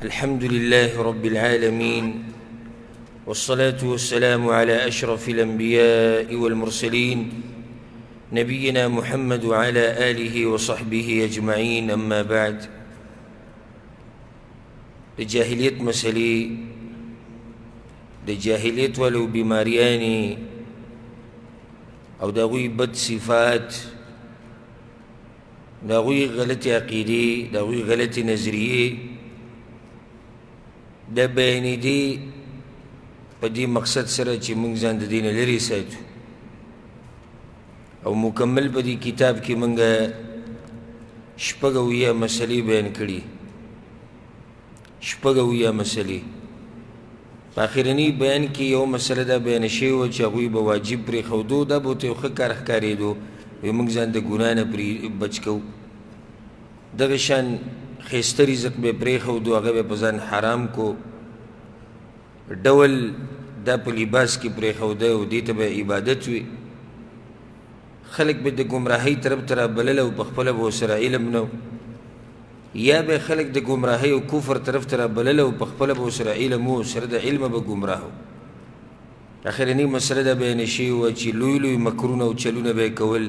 الحمد لله رب العالمين، والصلاة والسلام على أشرف الأنبياء والمرسلين نبينا محمد وعلى آله وصحبه أجمعين. أما بعد، الجاهلية مسألة الجاهلية ولو بمارياني أو داوي بد صفات، داوي غلط عقيدة، داوي غلط نظرية، دا بیانی دی پا دی مقصد سره چی منگ ځان د دین لري ساتو، او مکمل پا دی کتاب کی منگا شپږ اویا مسئلې بیان کړي، شپږ اویا مسئلې. په آخرنی بیان کی یو مسئله دا بیان شوی و چې هغوی به واجب پرېښودو، دا به ورته یو ښه کار ښکارېدو، وایي موږ ځان د ګناه نه بچ کوو. دغه شان خیسته رزق به پرېښودو، هغه به په ځان حرام کو، ډول دا په لباس کې پرېښوده او دې ته به عبادت وي. خلک به د ګمراهۍ طرف ته رابلل او پخپله به ورسره علم نه و، یا به خلک د ګمراهۍ او کفر طرف ته رابلل او پخپله به ورسره علم و، سره د علمه به ګمراه و. اخرنی مسله دا بیانه شوې وه چې لوی لوی مکرونه او چلونه به یې کول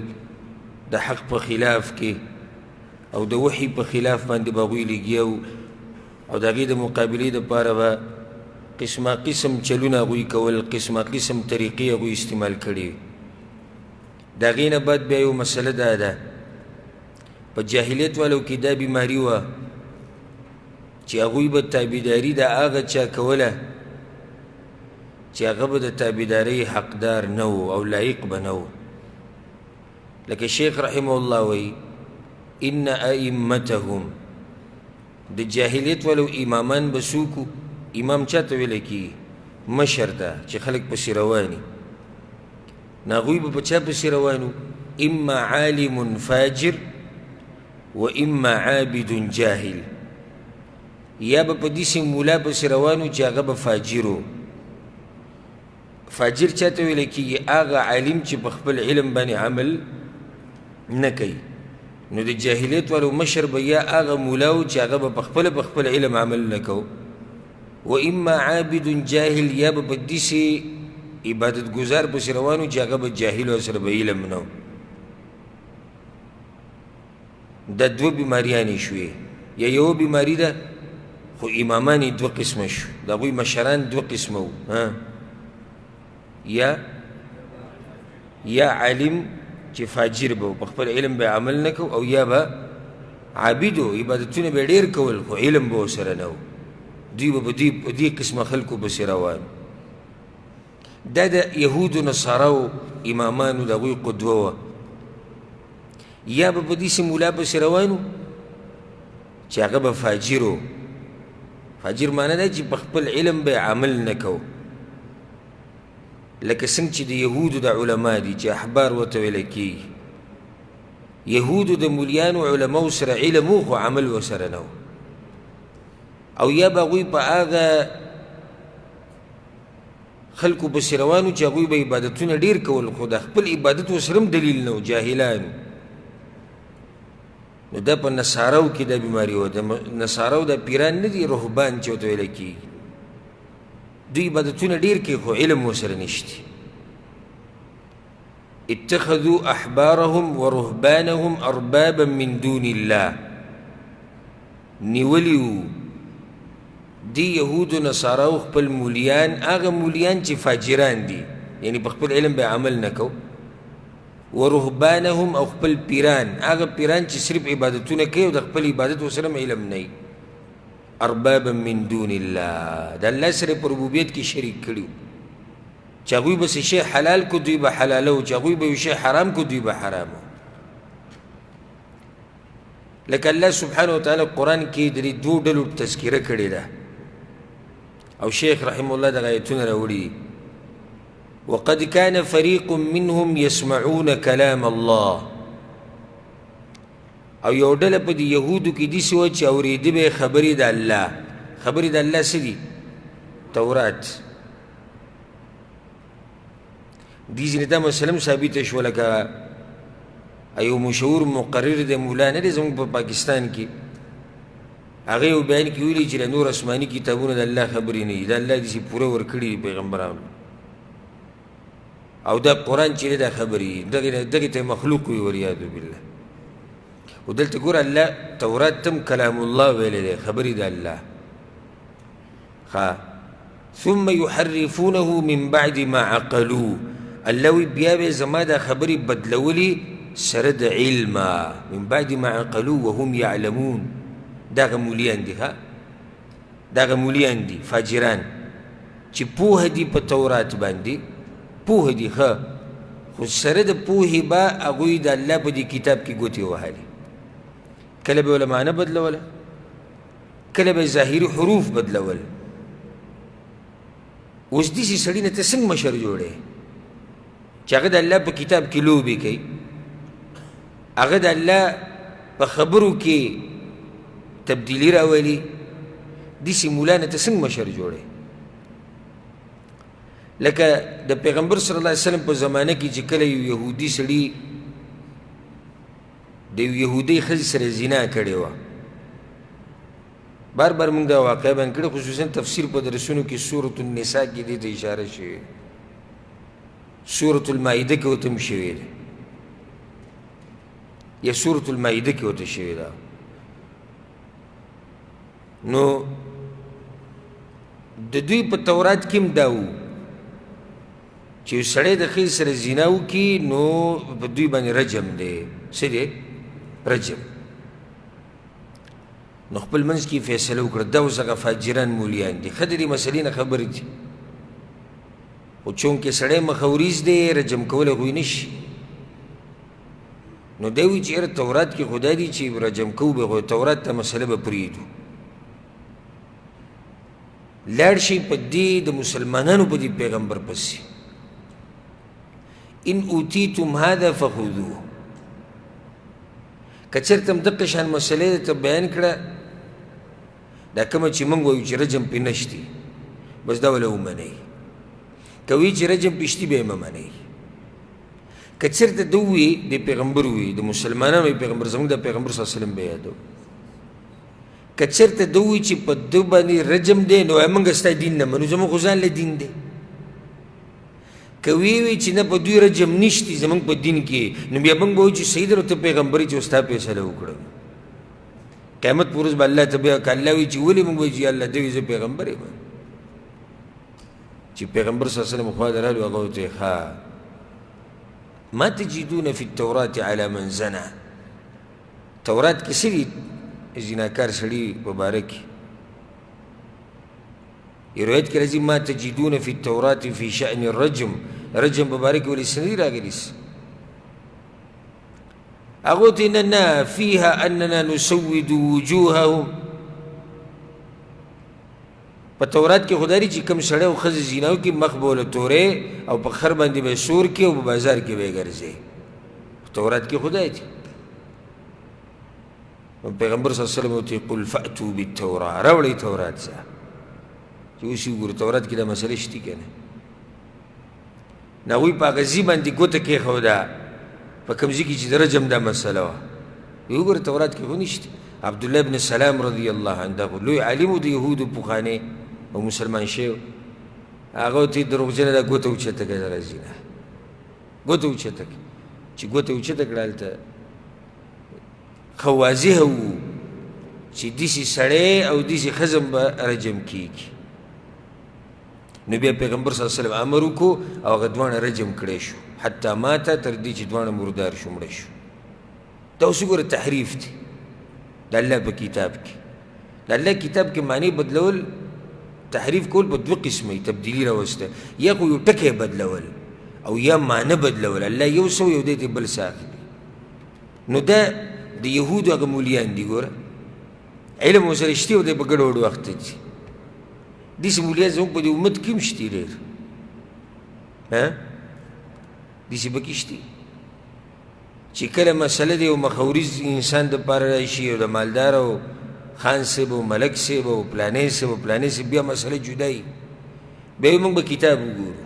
د حق په خلاف کې، او د وحي په خلاف باندې به هغوی لګیا وو، او د هغې د مقابلې دپاره به قسمه قسم چلونه هغوی کول، قسمه قسم طریقې هغوی استعمال کړي. د هغې نه بعد بیا یو مسله دا ده، په جاهلیت والو کې دا بیماري وه چې هغوی به تابعداري د هغه چا کوله چې هغه به د تابعدارۍ حقدار نه و او لایق به نه و. لکه شیخ رحمه الله وایي ان ائمتهم، د جاهلیت والو امامان به څوک وو؟ امام چاته ویلی کېږي؟ مشر ته چې خلک پسې رواني. نو هغوی به په چا پسې روان وو؟ اما عالم فاجر و اما عابد جاهل، یا به په داسې مولا پسې روان وو چې هغه به فاجر و. فاجر چاته ویلی کېږي؟ هغه عالم چې په خپل علم باندې عمل نه کوي. نو د جاهلیت والو مشر به یا هغه مولا و چې هغه به په خپل علم عمل نه کو، و اما عابد جاهل، یا به په داسې عبادت ګزار پسې روان و چې هغه به جاهل او سره به علم نه و. دا دوه بیماریانې شوې، یا یوه بیماري ده خو امامان یې دوه قسمه شو، د هغوی مشران دوه قسمه وو، یا عالم چې فاجر به په خپل علم به عمل نه کو، او یا به عابد و عبادتونه به ډېر کول خو علم به ورسره نه و. دوی به په دې قسمه خلکو پسې روان. دا د یهودو نصاراو امامانو د هغوی قدوه وه. یا به په داسې مولا پسې روان و چې هغه به فاجر و. فاجر معنی ده چې په خپل علم به عمل نه کو، لکه څنګه چې د یهودو د علما دي چې احبار ورته ویلی کېږي. یهودو د مولیانو علماو سره علم و خو عمل ورسره نه و. او یا به هغوی په هغه خلکو پسې روان و چې هغوی به عبادتونه ډېر کول خو د خپل عبادت ورسره هم دلیل نه و، جاهلان. نو دا په نصاراو کې دا بیماري وه. د نصاراو دا پیران نه دي، رهبان چې ورته ویلی کېږي. دوی عبادتونه ډېر کوي خو علم ورسره نشته. اتخذوا احبارهم ورهبانهم اربابا من دون الله، نیولی وو دی یهودو نصاراو خپل مولیان، هغه مولیان چې فاجران دي، یعنی په خپل علم به عمل نه کو، ورهبانهم او خپل پیران، هغه پیران چې صرف عبادتونه کوي او د خپل عبادت ورسره علم نه وي. اربابا من دون الله، د الله سره په ربوبیت کې شریک کړي، چې هغوی به څه شی حلال کو دوی به حلالو، چې هغوی به یو شی حرام کو دوی به حرامو. لکه الله سبحانه وتعالی قرآن کې د دې دوو ډلو تذکره کړې ده، او شیخ رحمه الله دغه آیتونه راوړي. وقد كان فريق منهم يسمعون كلام الله، او یو ډله په دې یهودو کې داسې وه چې اورېده به یې خبرې د الله. خبرې د الله څه دي؟ تورات. دې ځینې دا مسله هم ثابته شوه، لکه یو مشهور مقرر دی، مولا نه دی زموږ په پاکستان کې، هغه یو بیان کې ویلي چې نور آسماني کتابونه د الله خبرې نه دي، د الله داسې پوره ورکړي دي پیغمبرانو، او دا قرآن چې دی دا خبرې دغې ته مخلوق وي والعیاذ بالله. و دلته ګوره الله تورات تم کلام الله ویلی دی، خبرې د الله. ثم يحرفونه من بعد ما عقلوه، الله وی بیا به زما دا خبرې بدلولي سره د علمه، من بعد ما عقلوه وهم يعلمون. دغه مولیان دي، دغه مولیان دي فاجران چې پوهه دي په تورات باندې، پوهه دي خو سره د پوهې به هغوی د الله په دې کتاب کې ګوتې وهلې. کله به یې معنی بدلوله، کله به ظاهري حروف بدلول. اوس داسې سړي نه ته څنګه مشر جوړې چې هغه د الله په کتاب کې لوبې کوي، هغه د الله په خبرو کې تبدیلی راولي، داسې مولا نه ته څنګه مشر جوړې؟ لکه د پیغمبر صلی الله علیه وسلم په زمانه کې چې کله یو یهودي سړي د یو یهودۍ ښځې سره زنا کړې وه، بار بار موږ دا واقعه بیان کړې، خصوصا تفسیر په درسونو کې سورة النساء کې دې ته اشاره شوې، سورة المائده کې ورته هم شوې ده، یا سورة المائده کې ورته شوې ده. نو د دوی په تورات کې هم دا و چې یو سړی د ښځې سره زنا وکړي نو په دوی باندې رجم دی. څه دی؟ رجم. نو خپل منځ کې فیصله وکړه، دا اوس هغه فاجران مولیان دي، ښه د دې مسلې نه خبر دي، خو چونکې سړی مخوریز دی رجم کولی خو یې نه شي. نو دی وایي چې یاره تورات کې خو دا دي چې رجم کوو به، خو تورات ته مسله به پرېږدو. لاړ شئ په دې د مسلمانانو په دې پیغمبر پسې، ان اوتیتم هذا فخذوه. که چېرته هم دقه شان مسلې درته بیان کړه، دا کومه چې موږ وایو چې رجم پې نشتي، بس دا وله ومنئ. که وایي چې رجم پې شتي به یې مه منئ. که چېرته ده ووایي د پیغمبر ووایي، د مسلمانانو پیغمبر، زموږ د پیغمبر صلی الله علیه وسلم به یادو، که چېرته ده ووایي چې په ده باندې رجم دی نو وایي موږ ستا دین نه منو، زموږ خو ځان له دین دی. که وی چې نه په دوی رجم نشتی زموږ په دین کې، نو بیا موږ به وایو چې صحیح ده، ته پیغمبر چې ستا فیصله وکړه. قیامت په ورځ به الله ته بیا که الله وایي چې ولې موږ وایو چې الله ده وایي زه پیغمبر یم، چې پیغمبر صلی الله علیه وسلم خوا ته راغلو، هغه ورته ما تجدون فی التورات علی من زنا. تورات کې څه دي زناکار سړي په باره کې؟ روایت کې راځي ما تجدون فی التورات فی شأن الرجم، رجم په باره کې ولې څه نه دي راغلي؟ هغه ته نه فیها اننا نسود وجوههم. په تورات کې خو دا دي چې کوم سړی او ښځه زنا وکړي مخ به ورله تورې او په خر باندې به یې سور کړي او په بازار کې به یې ګرځي. په تورات کې خو دا دي. پیغمبر صلی الله علیه وسلم ورته قل فأتوا بالتوراة، راوړئ تورات سره چې اوس یې وګورو تورات کې دا مسلې شتي که نه. نو هغوی په هغه ځي باندې ګوته کېښوده په کوم ځای کې چې د رجم دا مسله وه، ویې وګوره تورات کې خو نشته. عبدالله بن سلام رضی الله عنه دغه لوی عالم و د یهودو پخوانی او مسلمان شوی، هغه ورته دروغجنه دا ګوته اوچته کړه دغه زینه، ګوته اوچته کړه. چې ګوته اوچته کړه هلته ښه واضحه وو چې داسې سړی او داسې ښځه به رجم کېږي. نو بیا پیغمبر صلی الله علیه وسلم امر وکړو او هغه دواړه رجم کړی شو، حتی ماته تر دې چې دواړه مردار شو، مړه شو. دا اوس وګوره تحریف دی د الله په کتاب کې. د الله کتاب کې معنی بدلول، تحریف کول په دوه قسمه، تبدیلي راوسته، یا خو یو ټکی بدلول او یا معنی بدلول. الله یو څه یو دی ته بل څه اخلي. نو دا د یهودو هغه مولیان دي. ګوره علم ورسره شتي او دی په ګډوډ وخت ته ځي. داسې مولیان زموږ په دې امت کې هم شتي ډېر، داسې پکې شتي چې کله مسله دی او مخوریز انسان دپاره راشي او د مالدار او خان صاحب او ملک صاحب او پلانې صاحب او پلانې صاحب بیا مسله جدا وي، بیا یې موږ به کتاب وګورو.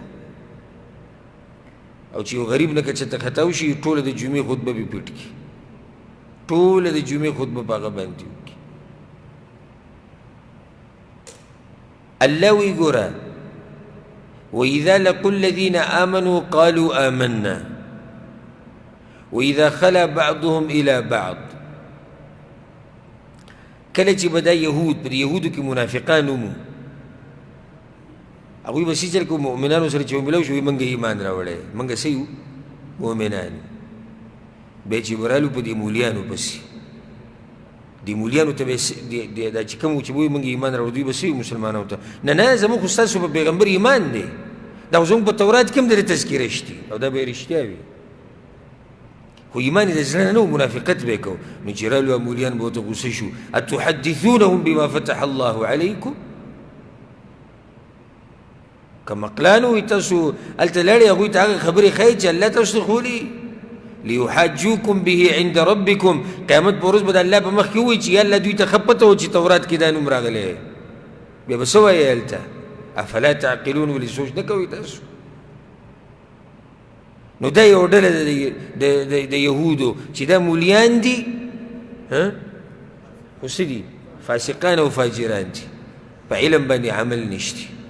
او چې یو غریب نه که چېرته خطا وشي ټوله د جمعې خطبه به پټ کړي، ټوله د جمعې خطبه په هغه باندې وکړي. الله وی ګوره وإذا لقوا الذين آمنوا قالوا آمنا وإذا خلا بعضهم إلى بعض. کله چې به دا یهود پر یهودو کې منافقان ومو هغوی به سې چل کو مؤمنانو سره چې وملو شو موږ ایمان راوړی موږ څه یو مؤمنان بیا چې ورالو په دې مولیانو پسې دې مولیانو ته به دا چې کوم چې وایي موږ ایمان راوړو دوی به څه مسلمانانو ته نه زموږ خو ستاسو په پیغمبر ایمان دی دا خو زموږ په تورات کې هم د تذکیره شتي او دا به یې رښتیا وي خو ایمان یې د زړه نه و منافقت به یې کو نو چې رالو مولیان به ورته غوسه شو اتحدثونهم بما فتح الله علیکم که مقلان وي تاسو هلته لاړې هغوی ته هغه خبرې ښایي چې الله تاسو ته ښولي لیحاجوکم به عند ربکم قیامت په ورځ به د الله په مخ کې ووایي چې یا الله دوی ته ښه پته وه چې تورات کې دا نوم راغلی بیا به څه وایي هلته افلا تعقلون ولې سوچ نه کوئ تاسو نو دا یو ډله د یهودو چې دا مولیان دي خو څه دي فاسقان او فاجران دي په علم باندې عمل نشته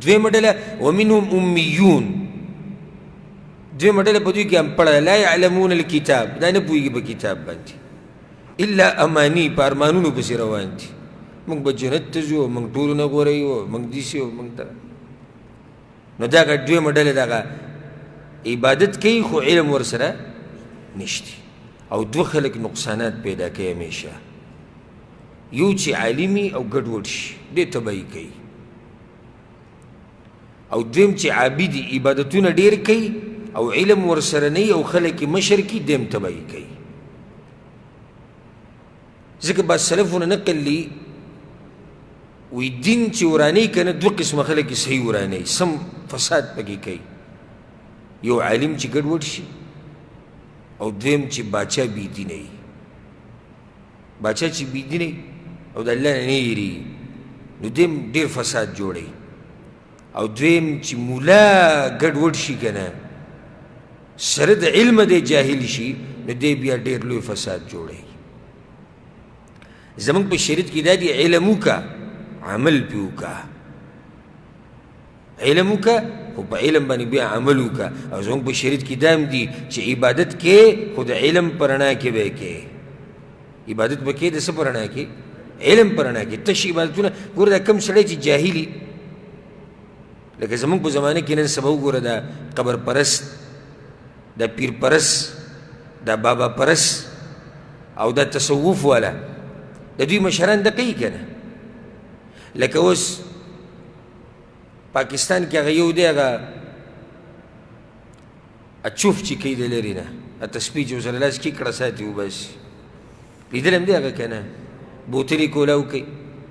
دویمه ډله ومنهم امیون دویمه ډله په دوی کې انپړه لا یعلمون الکتاب دا نه پوهېږي په کتاب باندې الا امانی په ارمانونو پسې روان دي موږ به جنت ته ځو موږ ټولو نه غوره یو موږ داسې یو موږ دغه نو دغه دویمه ډله دغه عبادت کوي خو علم ورسره نشته او دوه خلک نقصانات پیدا کوي همیشه یو چې عالمي او ګډوډ شي دې تباهي کوي او دویم چې عابدي عبادتونه ډېر کوي او علم ورسره نه او خلک یې مشر کي دیم تباهي کوي ځکه بعض سلفونه نقل لي وی دین چې ورانوي که نه دوه قسمه خلک یې صحیح ورانوي سم فساد پکې کوي یو عالم چې ګډوډ شي او دویم چې باچا بېدینه وي باچا چې بېدینه وي او د الله نه نه یېرېږي نو دیم ډېر فساد جوړوي او دویم چې مولا ګډوډ شي که نه سره د علم دی جاهل شي نو دی بیا ډېر لوی فساد جوړوي زموږ په شریعت کې دا دی علم وکړه عمل پې وکړه علم وکړه خو په علم باندې بیا عمل وکړه او زموږ په شریعت کې دا هم دي چې عبادت کې خو د علم په رڼا کې به یې کې عبادت به کې د څه په رڼا کې علم په رڼا کې تش عبادتونه ګوره دا کم سړی چې جاهلي لکه زموږ په زمانه کې نن سبا وګوره دا قبر پرست دا پیر پرست دا بابا پرست او دا تصوف والا د دوی مشران د کوي که نه لکه اوس پاکستان کې هغه یو دی هغه اچوف چې کوي د لرې نه تسبیح چې ورسره لاس کې کړه ساتي وباسي لیدلی هم دی هغه که نه بوتلې کولاو کوي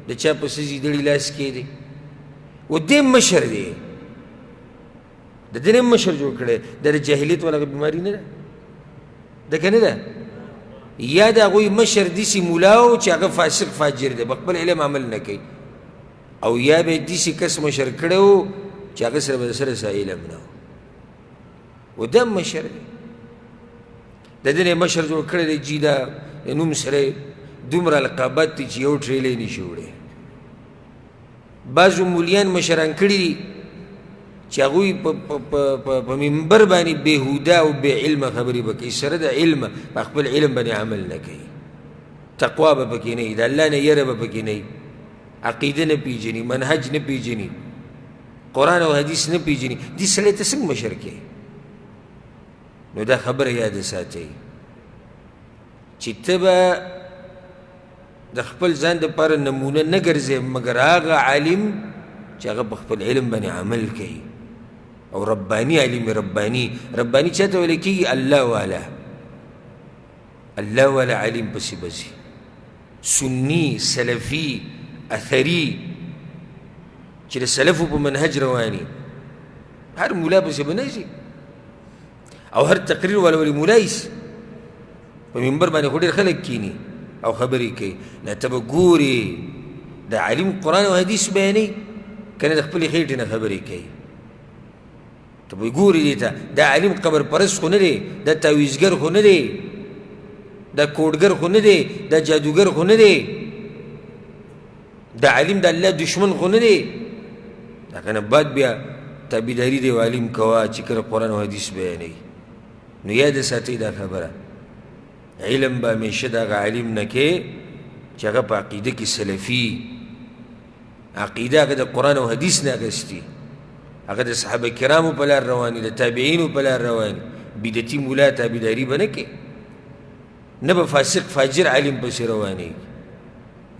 د چا په سزي دړي لاس کې دی و دې مشر دی د دې مشر جوړ کړی د جاهلیت والا بیماري نه ده ده که نه ده یا د هغوی مشر داسې مولا و چې هغه فاسق فاجر دی په خپل علم عمل نه کوي او یا به داسې کس مشر کړی و چې هغه سره به د سره څه علم نه و دا مشر دی د دې مشر جوړ کړی دی چې دا د نوم سره دومره القابات دي چې یو ټریلی نشي وړی بعضو مولیان مشران کړي دي چې هغوی په منبر باندې بېهوده او بې علمه خبرې به کوي سره د علمه په خپل علم باندې عمل نه کوي تقوا به پکې نه وي د الله نه یره به پکې نه وي عقیده نه پیژني منهج نه پیژني قرآن او حدیث نه پیژني دې سړی ته څنګه مشر کوي نو دا خبره یاد ساتئ چې ته به د خپل ځان دپاره نمونه نه ګرځې مګر هغه عالم چې هغه په خپل علم باندې عمل کوي او رباني علم رباني رباني چا ته ویل کېږي الله والا الله والا علم پسې بځي سني سلفي اثري چې د سلفو په منهج رواني هر مولا پسې به نه ځي او هر تقریر والا ولې مولا ایسي په منبر باندې خو ډېر خلک کیني او خبرې کوي نه ته به ګورې د عالم قرآن او حدیث بیانوي که نه د خپلې خېټې نه خبرې کوي ته به ګورې دې ته دا عالم قبر پرست خو نه دی دا تعویزګر خو نه دی دا کوډګر خو نه دی دا جادوګر خو نه دی دا عالم د الله دشمن خو نه دی هغه نه بعد بیا تابعداري د یو عالم کوه چې کله قرآن او حدیث بیانوي نو یاد ساتئ دا خبره علم به همیشه د هغه عالم نه کې چې هغه په عقیده کې سلفي عقیده هغه د قرآن او حدیث نه اخیستي هغه د صحابه کرامو په لار رواني د تابعینو په لار رواني بدعتي مولا تابعداري به نه کوي نه به فاسق فاجر عالم پسې رواني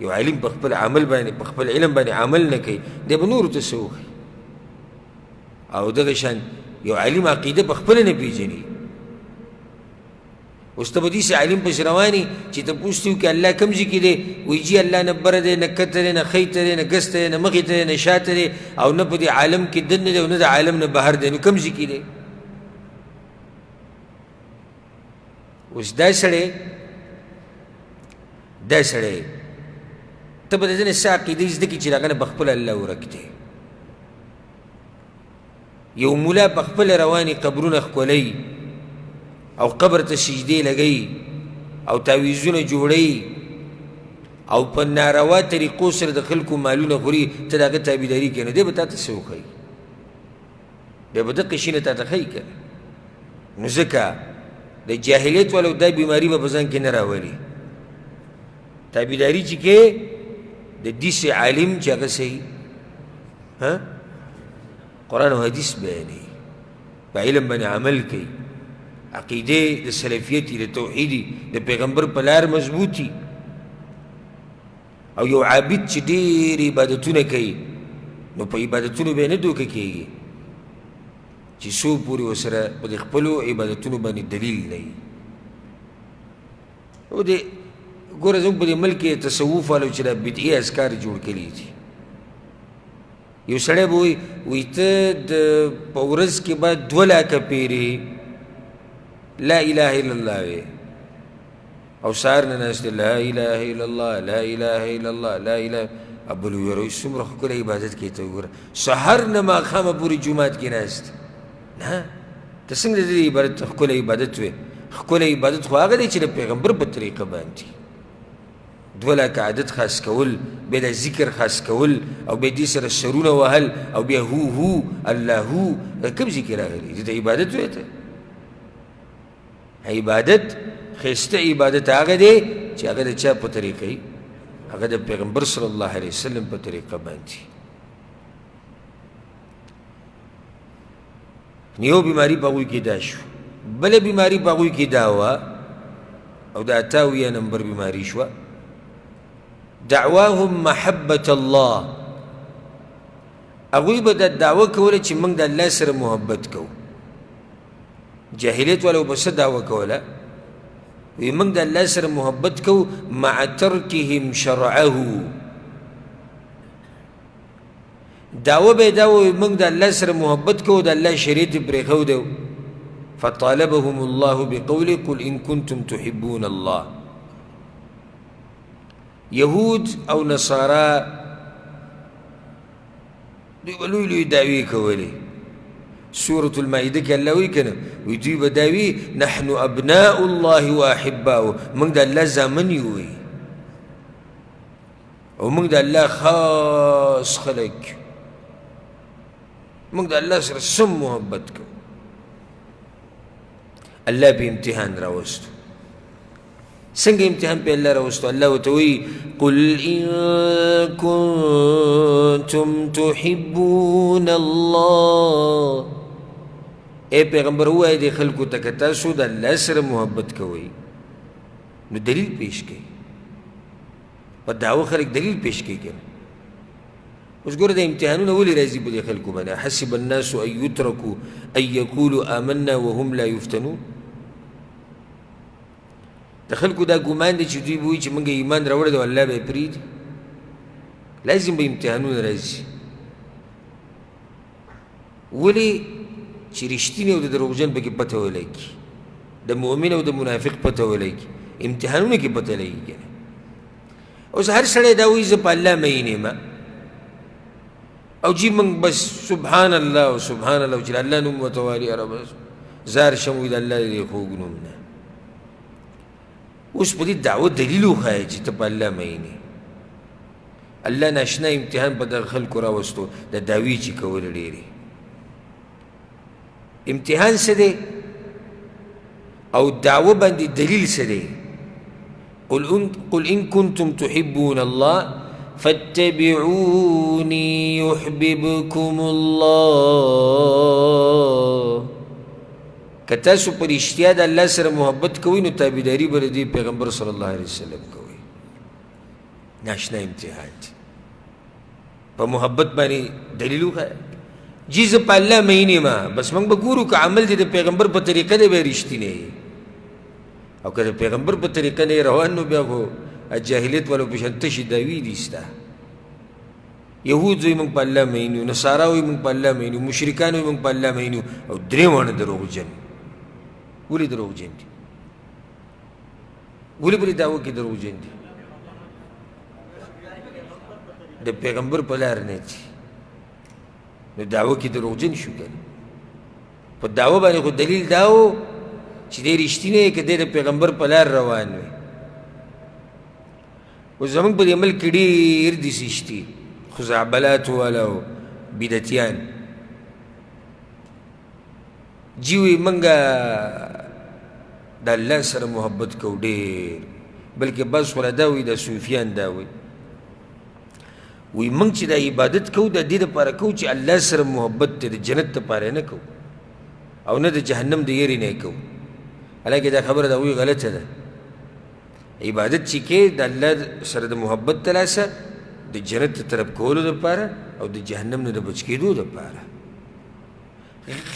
یو عالم په خپل عمل باندې په خپل علم باندې عمل نه کوي دی به نورو ته څه وښي او دغه شان یو عالم عقیده په خپله نه پېژني اوس ته به داسې عالم پسې رواني چې ته پوښتې وکړې الله کوم ځای کې دی وایي جي الله نه بره دی نه کته دی نه خیته دی نه ګسته دی نه مخې ته دی نه شاته دی او نه په دې عالم کې دننه دی او نه د عالم نه بهر دی نو کوم ځای کې دی اوس دا سړی ته به د ده نه څه عقیده زده کړي چې د هغه نه پخپله الله ورک دی یو مولا پخپله رواني قبرونه ښکلوي او قبر ته سجدې لګوي او تعویضونه جوړوي او په ناروا طریقو سره د خلکو مالونه خوري ته د هغه تابعداري کوې نو دی به تا ته څه وښیي بیا به دقې شي نه تا ته ښیي که نو ځکه د جاهلیت والو دا بیماري به په ځان کې نه راولي تابعداري چې کې د داسې عالم چې هغه صحیح قرآن او حدیث بیانوي په علم باندې عمل کوي عقیده د سلفیتي د توحیدي د پیغمبر په لار مضبوطي او یو عابد چې ډېر عبادتونه کوي نو په عبادتونو به یې نه دوکه کېږي چې څو پورې ورسره په د خپلو عبادتونو باندې دلیل نه وي او د ګوره زموږ په دې ملک کې تصوف والو چې دا بدعي اذکار جوړ کړي دي یو سړی به وایي ته په ورځ کې باید 2 لاکه پیرې لا اله الا الله وی او سهار نه ناست لا اله الا الله لا اله الا الله لا اله ابل ویروي څومره ښکلی عبادت کوي ته وګوره سهار نه ماښامه پورې جومات کې ناست نه ته څنګه د دې عبادت ښکلی عبادت وی ښکلی عبادت خو هغه دی چې د پیغمبر په طریقه باندې 2 لاکه عدد خاص کول بیا د ذکر خاص کول او بیا دې سره سرونه وهل او بیا هو الله هو کوم ځای کې راغلی دې ته عبادت وی ته عبادت خسته عبادت هغه دی چې هغه د چا په طریقه وي هغه د پیغمبر صلی الله علیه وسلم په طریقه باندې یو بیماري په هغوی کې دا شو بله بیماري په هغوی کې دا وه او د 88 نمبر بیماري شوه دعواهم محبة الله هغوی به دا دعوه کوله چې موږ د الله سره محبت کوو جاهلیت والا به څه دعوه کوله وی موږ د الله سره محبت کوو مع ترکهم شرعه دعوه به دا وی موږ د الله سره محبت کوو د الله شریعت یې پرېښودی فطالبهم الله بقول قل ان كنتم تحبون الله یهود او نصارا دوی به لوی لوی دعوې کولې سورة المائده کې الله وی کنه وی دوی به دا وی نحن ابناء الله واحباؤه موږ د الله زامن یو وی او موږ د الله خاص خلک موږ د الله سره سم محبت کوو الله به امتحان راوستو څنګه امتحان په الله راوستو الله ورته وی قل ان كنتم تحبون الله اے پیغمبر ووایه دې خلکو ته که تاسو د الله سره محبت کوئ نو دلیل پیش کوي په دعوه خلک دلیل پیش کوي که اوس ګوره د امتحانونه ولې راځي په دې خلکو باندې حسب الناس ان یترکوا ان یقولوا آمنا وهم لا یفتنون د خلکو دا ګمان دی چې دوی به وایي چې موږ ایمان راوړی دی او الله به یې پرېږدي لازم به امتحانونه راځي ولې چې رښتینی او د دروغجن پکې پته ولګي د مؤمن او د منافق پته ولګي امتحانونه کې پته لګي کنه اوس هر سړی دا وایي زه په الله مین یم او جی موږ بس سبحان الله او سبحان الله چې الله نوم متوالي اره بس زار شم وي د الله دې خوږ نوم نه اوس په دې دعوه دلیل وښایه چې ته په الله مین یې الله ناشنا امتحان په دغه خلکو راوستو د دعوې چې کولې ډېرې امتحان څه دی او دعوه باندې دلیل څه دی قل إن كنتم تحبون الله فاتبعوني يحببكم الله که تاسو په رښتیا د الله سره محبت کوئ نو تابعداري به د دې پیغمبر صلی الله علیه وسلم کوئ ناشنا امتحان دی په محبت باندې دلیل وښایه جی زه په الله مین یم بس موږ به ګورو که عمل دی د پیغمبر په طریقه دی به رښتینی او که د پیغمبر په طریقه نه روان نو بیا خو جاهلیت والو په شان تشې دعوې دي ستا یهود وایي موږ په الله مین یو نصارا وایي موږ په الله مین یو مشرکان وایي موږ په الله مین یو او درې واړه دروغجن ولې دروغجن دي ولې په دې دعوه کې دروغجن دي د پیغمبر په لار نه دي نو دعوه کې دروغجن شو کنه په دعوه باندې خو دلیل دا و چې دی رښتینی که دی د پیغمبر په لار روان وي اوس زموږ په دې عمل کې ډېر دسیس دي خزعبلات والا او بدعتیان جی وایي موږ د الله سره محبت کوو ډېر بلکې بعض خو دا وایي د صوفیان دا وایي وی موږ چې دا عبادت کوو د دې دپاره کوو چې الله سره محبت دی د جنت دپاره نه کوو او نه د جهنم د یېرې نه کوو حالانکې دا خبره د هغوی غلطه ده عبادت چې کې د الله سره د محبت د لاسه د جنت د طرف کولو دپاره او د جهنم نه د بچ کېدو دپاره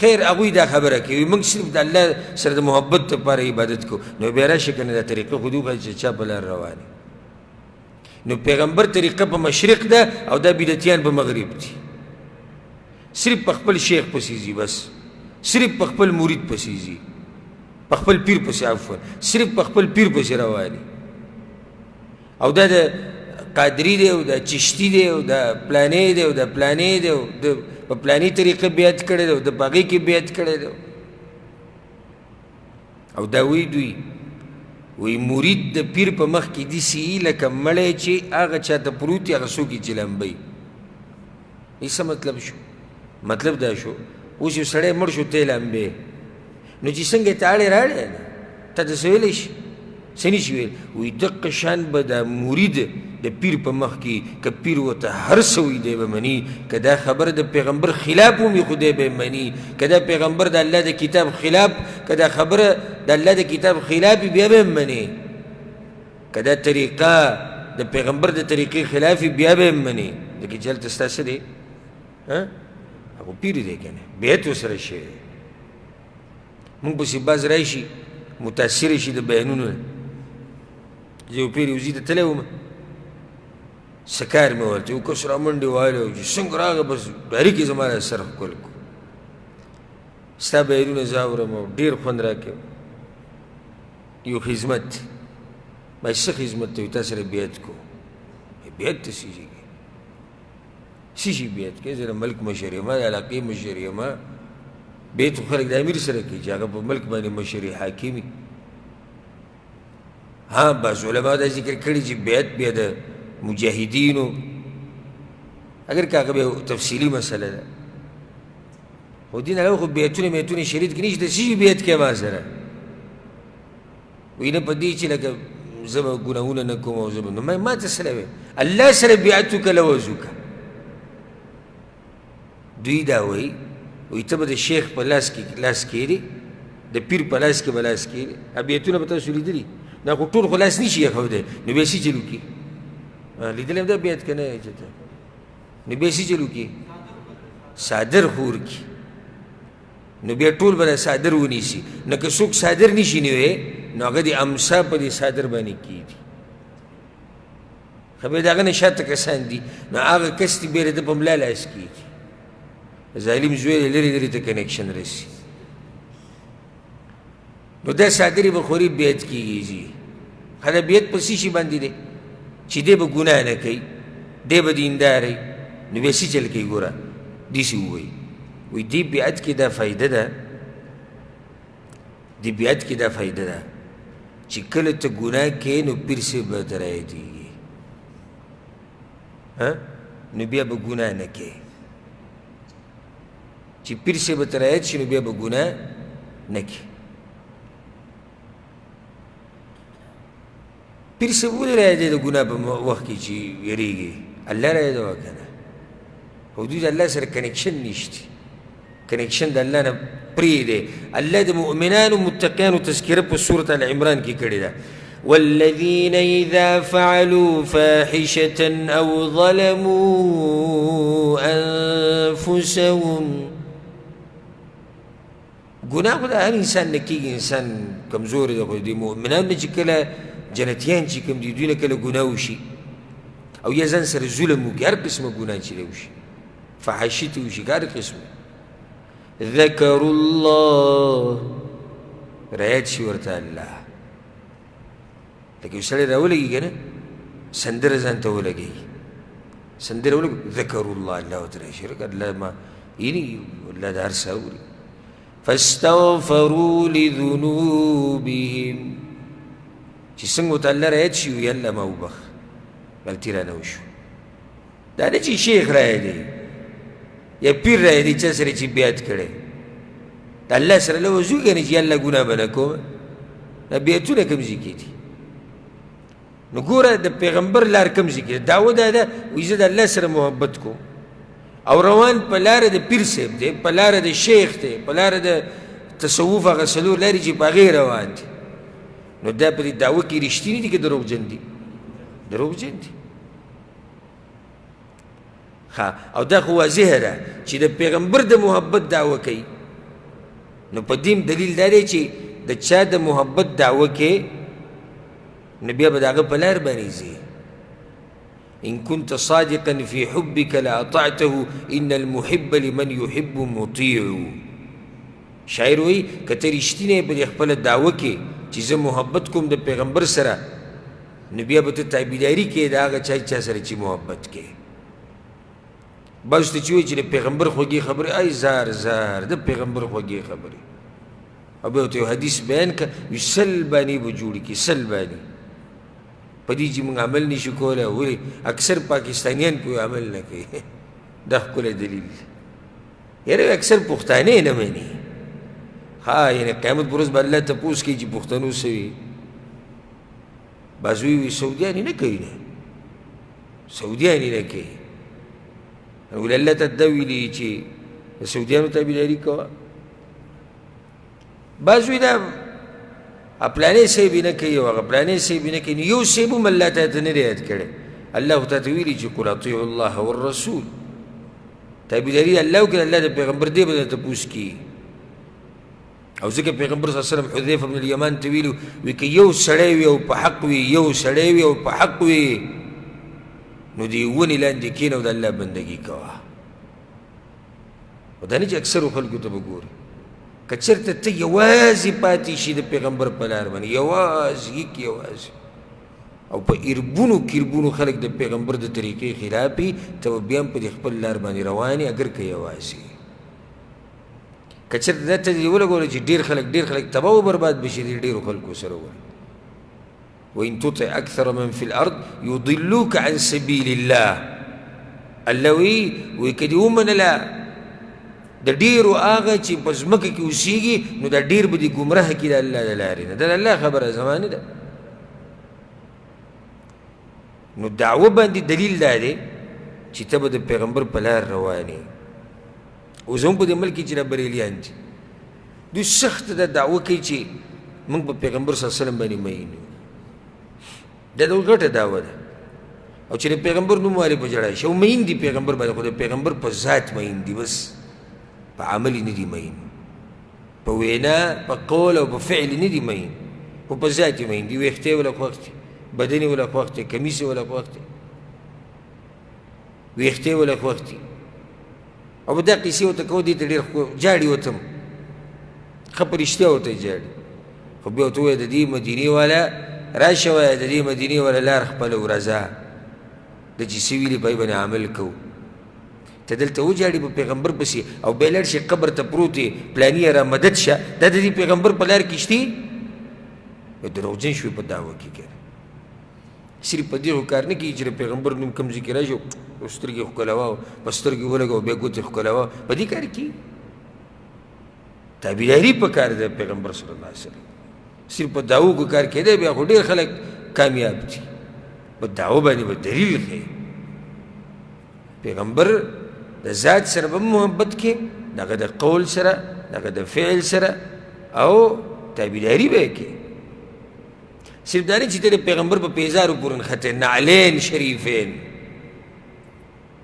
خیر هغوی دا خبره کوي موږ صرف د الله سره د محبت دپاره عبادت کوو نو بیا راشه که نه دا طریقه خو دې وښایي چې چا په لار روان نو پیغمبر طریقه په مشرق ده او دا بدعتیان په مغرب دي صرف په خپل شیخ پسې ځي بس صرف په خپل مرید پسې ځي په خپل پیر پسې عفوا صرف په خپل پیر پسې رواني او دا د قادري دی او دا چشتي دی او دا پلانې دی او دا پلانې دی او د په پلاني طریقه بیعت کړی دی او د په هغې کې بیعت کړی دی او دا وایي دوی وی مرید د پیر په مخ کې داسې وي لکه مړی چې هغه چاته پروت وي هغه څوک یې چې لمبوي څه مطلب شو مطلب دا شو اوس یو سړی مړ شو ته یې لمبې نو چې څنګه یې ته اړې راړې تا ته څه ویلی شي څه نه شي ویل وایي دقه شان به دا مرید د پیر په مخ کې که پیر ورته هر څه وي دی به مني که دا خبره د پیغمبر خلاف ومي خو دی به یې مني که دا پیغمبر د الله د کتاب خلاف که دا خبره د الله د کتاب خلاف بیا به یې مني که دا طریقه د پیغمبر د طریقې خلاف بیا به یې مني لکه چې هلته ستا څه دی هغه پیر دی که نه بیعت ورسره شوی دی مونږ پسې بعض راشي متاثره شي د بیانونو نه زه یو پیر یو ځای ته تللی وم څه کار مې ورته یو کس رامنډې وهلی و چې څنګه راغی بس ډاري کې زما دا سر ښکل کړو ستا بیانونه زه اورم او ډېر خوند راکوي یو خدمت دی ما څه خدمت ته وي تا سره بیعت کوو بیعت ته څه شي کوي څه شي بیعت کوي زه د ملک مشر یم د علاقې مشر یم بیعت خو خلک د امیر سره کوي چې هغه په ملک باندې مشر حاکم وي ها بعض علما دا ذکر کړي چې بیعت بیا د مجاهدینو اگر که هغه بیا تفصیلي مسله ده خو دین علاوه خو بیعتونه میعتونه شریعت کې نشته څه شي بیعت کوې ما سره وایي نه په دې چې لکه زه به ګناهونه نه کوم او زه به نو ما ته څه ویل الله سره بیعت وکړه لوز وکړه دوی دا وایي وایي ته به د شیخ په لاس کېږي د پیر په لاس کې به لاس کېږي بیعتونه به تاسو لیدلي دا خو ټول خو لاس نه شي ایښودی نو بیا څه چل وکړي لیدلی هم دا بیعت که نه نو بیا څه چل وکړي څادر خو ورکړي نو بیا ټول به دا څادر ونیسي نو که څوک څادر نشي نیوی نو هغه د امسا په دې څادر باندې کېږي خو بیا د هغه نه شاته کسان دي نو هغه کس دي بیا د ده په ملا لاس کېږي ظالم زوی یې لرې لرې ته کنیکشن رسي نو دا څادرې به خوري بیعت کېږي ښه دا بیعت په څه شي باندې دی چې دی به ګناه نه کوي دی به دیندار وي نو بیا څه چل کوي ګوره داسې ووایي وایي دې بیعت کې دا فایده ده دې بیعت کې دا فایده ده چې کله ته ګناه کوې نو پیر صاحب به ته رایادېږي نو بیا به ګناه نه کوې چې پیر صاحب ته رعایت شي نو بیا به ګناه نه کوې پیر صاحب ولې رعایت دی د ګناه په وخت کې چې یېرېږي الله رعایت وکړه نه حدود الله سره کنیکشن نشته کنیکشن د الله نه پرېږدی الله د مؤمنانو متقیانو تذکره په سورة العمران کې کړې ده والذين إذا فعلوا فاحشة أو ظلموا أنفسهم ګناه خو د هر انسان نه کېږي انسان کمزوری دی خو د مؤمنانو نه چې کله جنتیان چې کوم دي دوی نه کله ګناه وشي او یا ځان سره ظلم وکړي هر قسمه ګناه چې دی وشي فحاشي ته وشي هر قسمه ذکروا الله رعایت شي ورته الله لکه یو سړی راولګي که نه سندره ځان ته ولګوي سندره ولګ ذکروا الله الله ورته راشي الله ما یعنې الله د هر څه اوري فاستغفروا لذنوبهم چې څنګه ورته الله رعایت شي وي الله ما وبخ غلطي رانه وشو دا نه چې شیخ رایې دی یا پیر رایې دی چا سره چې بیعت کړی د الله سره له وضو کنې چې الله ګناه به نه کوم دا بیعتونه کوم ځای کې دي نو ګوره د پیغمبر لار کوم ځای کې دعوه دا ده وایي زه د الله سره محبت کوم او روان په لاره د پیر صاحب دی په لاره د شیخ دی په لاره د تصوف هغه څلور لارې چې په هغې روان دي نو دا په دې دعوه کې رښتیني دي که دروغجن دي دروغجن دي او دا خو واضحه ده چې د پیغمبر د محبت دعوه کوي نو په دې دلیل دا دی چې د چا د محبت دعوه کې نو بیا به د هغه په لار باندې ځي إن كنت صادقا في حبك لأطعته إن المحب لمن يحب مطيع شاعر وی که ته رښتینی په دې خپله دعوه کې چې زه محبت کوم د پیغمبر سره نو بیا به ته تابعداري کوې د هغه چا سره چې محبت کوې بعضو ته چې وایي چې د پیغمبر خوږې خبرې ای زار زار د پیغمبر خوږې خبرې او بیا ورته یو حدیث بیان کړه وي سل بانې به جوړې کړي سل بانې په دې چې موږ عمل نشو کولی ولې اکثر پاکستانیان پې عمل نه کوي دا ښکلی دلیل یاره اکثر پښتانه نه مني یعنې قیامت په ورځ به الله تپوس کوي چې پښتنو څه وي بعض وی سعودیان یې نه کوي نه سعودیان یې نه کوي ولې الله ته دا ویلي چې د سعودیانو تابعداري کوه بعض وی دا پلانې صاحب یې نه کوي او هغه پلانې صاحب یې نه کوي نو یو صاحب هم الله ته نه رعایت کړی الله تا ته ویلي چې قل اطیعوا الله والرسول تابعداري الله وکړي الله د پیغمبر دی به درته تپوس کي او ځکه پیغمبر صلی الله علیه وسلم حذیفه بن الیمان ته ویلي وي که یو سړی وي او په حق وي یو سړی وي او په حق وي نو دې ونې لاندې کښېنه او د الله بندګي کوه او دا نه چې اکثرو خلکو ته به ګوري که چېرته ته یوازې پاتې شي د پیغمبر په لار باندې یوازې یوازې او په اربونو کربونو خلک د پیغمبر د طریقې خلاف وي ته به بیا هم په دې خپل لار باندې روان یې اګر که یوازې که چېرته دا ته دې ولګوله چې ډېر خلک تباه و برباد بشي د ډېرو خلکو سره وایي وإن تطع أكثر من في الأرض يضلوك عن سبيل الله الله وی که دې ومنله د ډېرو هغه چې په ځمکه کې اوسېږي نو دا ډېر به دې ګمراه کړي د الله د لارې نه دا د الله خبره زما نه ده نو دعوه باندې دلیل دا دی چې ته به د پیغمبر په لار روان یې اوس هم په دې ملک کې چې دا بریلیان دي دوی سخته دا دعوه کوي چې موږ په پیغمبر صلی الله علیه وسلم باندې مین یو دا د غټه دعوه ده او چې د پیغمبر نوم والې په جړای شي او مین دي پیغمبر باندې خو د پیغمبر په ذات مین دي بس په عمل نه دي مین په وینا په قول او په فعل نه دي مین خو په ذات یې مین دي ویښتې ولا خوښ دي بدن یې ولا خوښ دی کمیس یې ولا خوښ دی ویښتې ولا خوښ دي او دا قیسې ورته کوو دې ته ډېر جاړي ورته ښه په رښتیا ورته جاړي خو بیا ورته ووایه د دې مدینې والا راشه وایه د دې مدینې والا لار خپله ورځه د چې څه ویلي په یې باندې عمل کوو ته دلته وجاړي په پیغمبر پسې او بیا لاړ شي قبر ته پروت یې پلاني یې را مدد شه دا د دې پیغمبر په لار کې شتي دروغجن شوي په دعوه کې کنه صرف په دې خو کار نه کېږي چې د پیغمبر نوم کوم ځای کې راشي او سترګې ښکلوه او په سترګې ولګوه بیا ګوتې ښکلوه په دې کار کېږي تابعداري په کار دی پیغمبر صلی الله علیه وسلم صرف په دعوو کو کار کېدی بیا خو ډېر خلک کامیاب دي په دعوه باندې به دلیل ښیي پیغمبر د ذات سره به محبت کې دغه د قول سره دغه د فعل سره او تابعداري به یې کوي صرف دا نه چې ته د پیغمبر په پیزارو پورې نښتی نعلین شریفین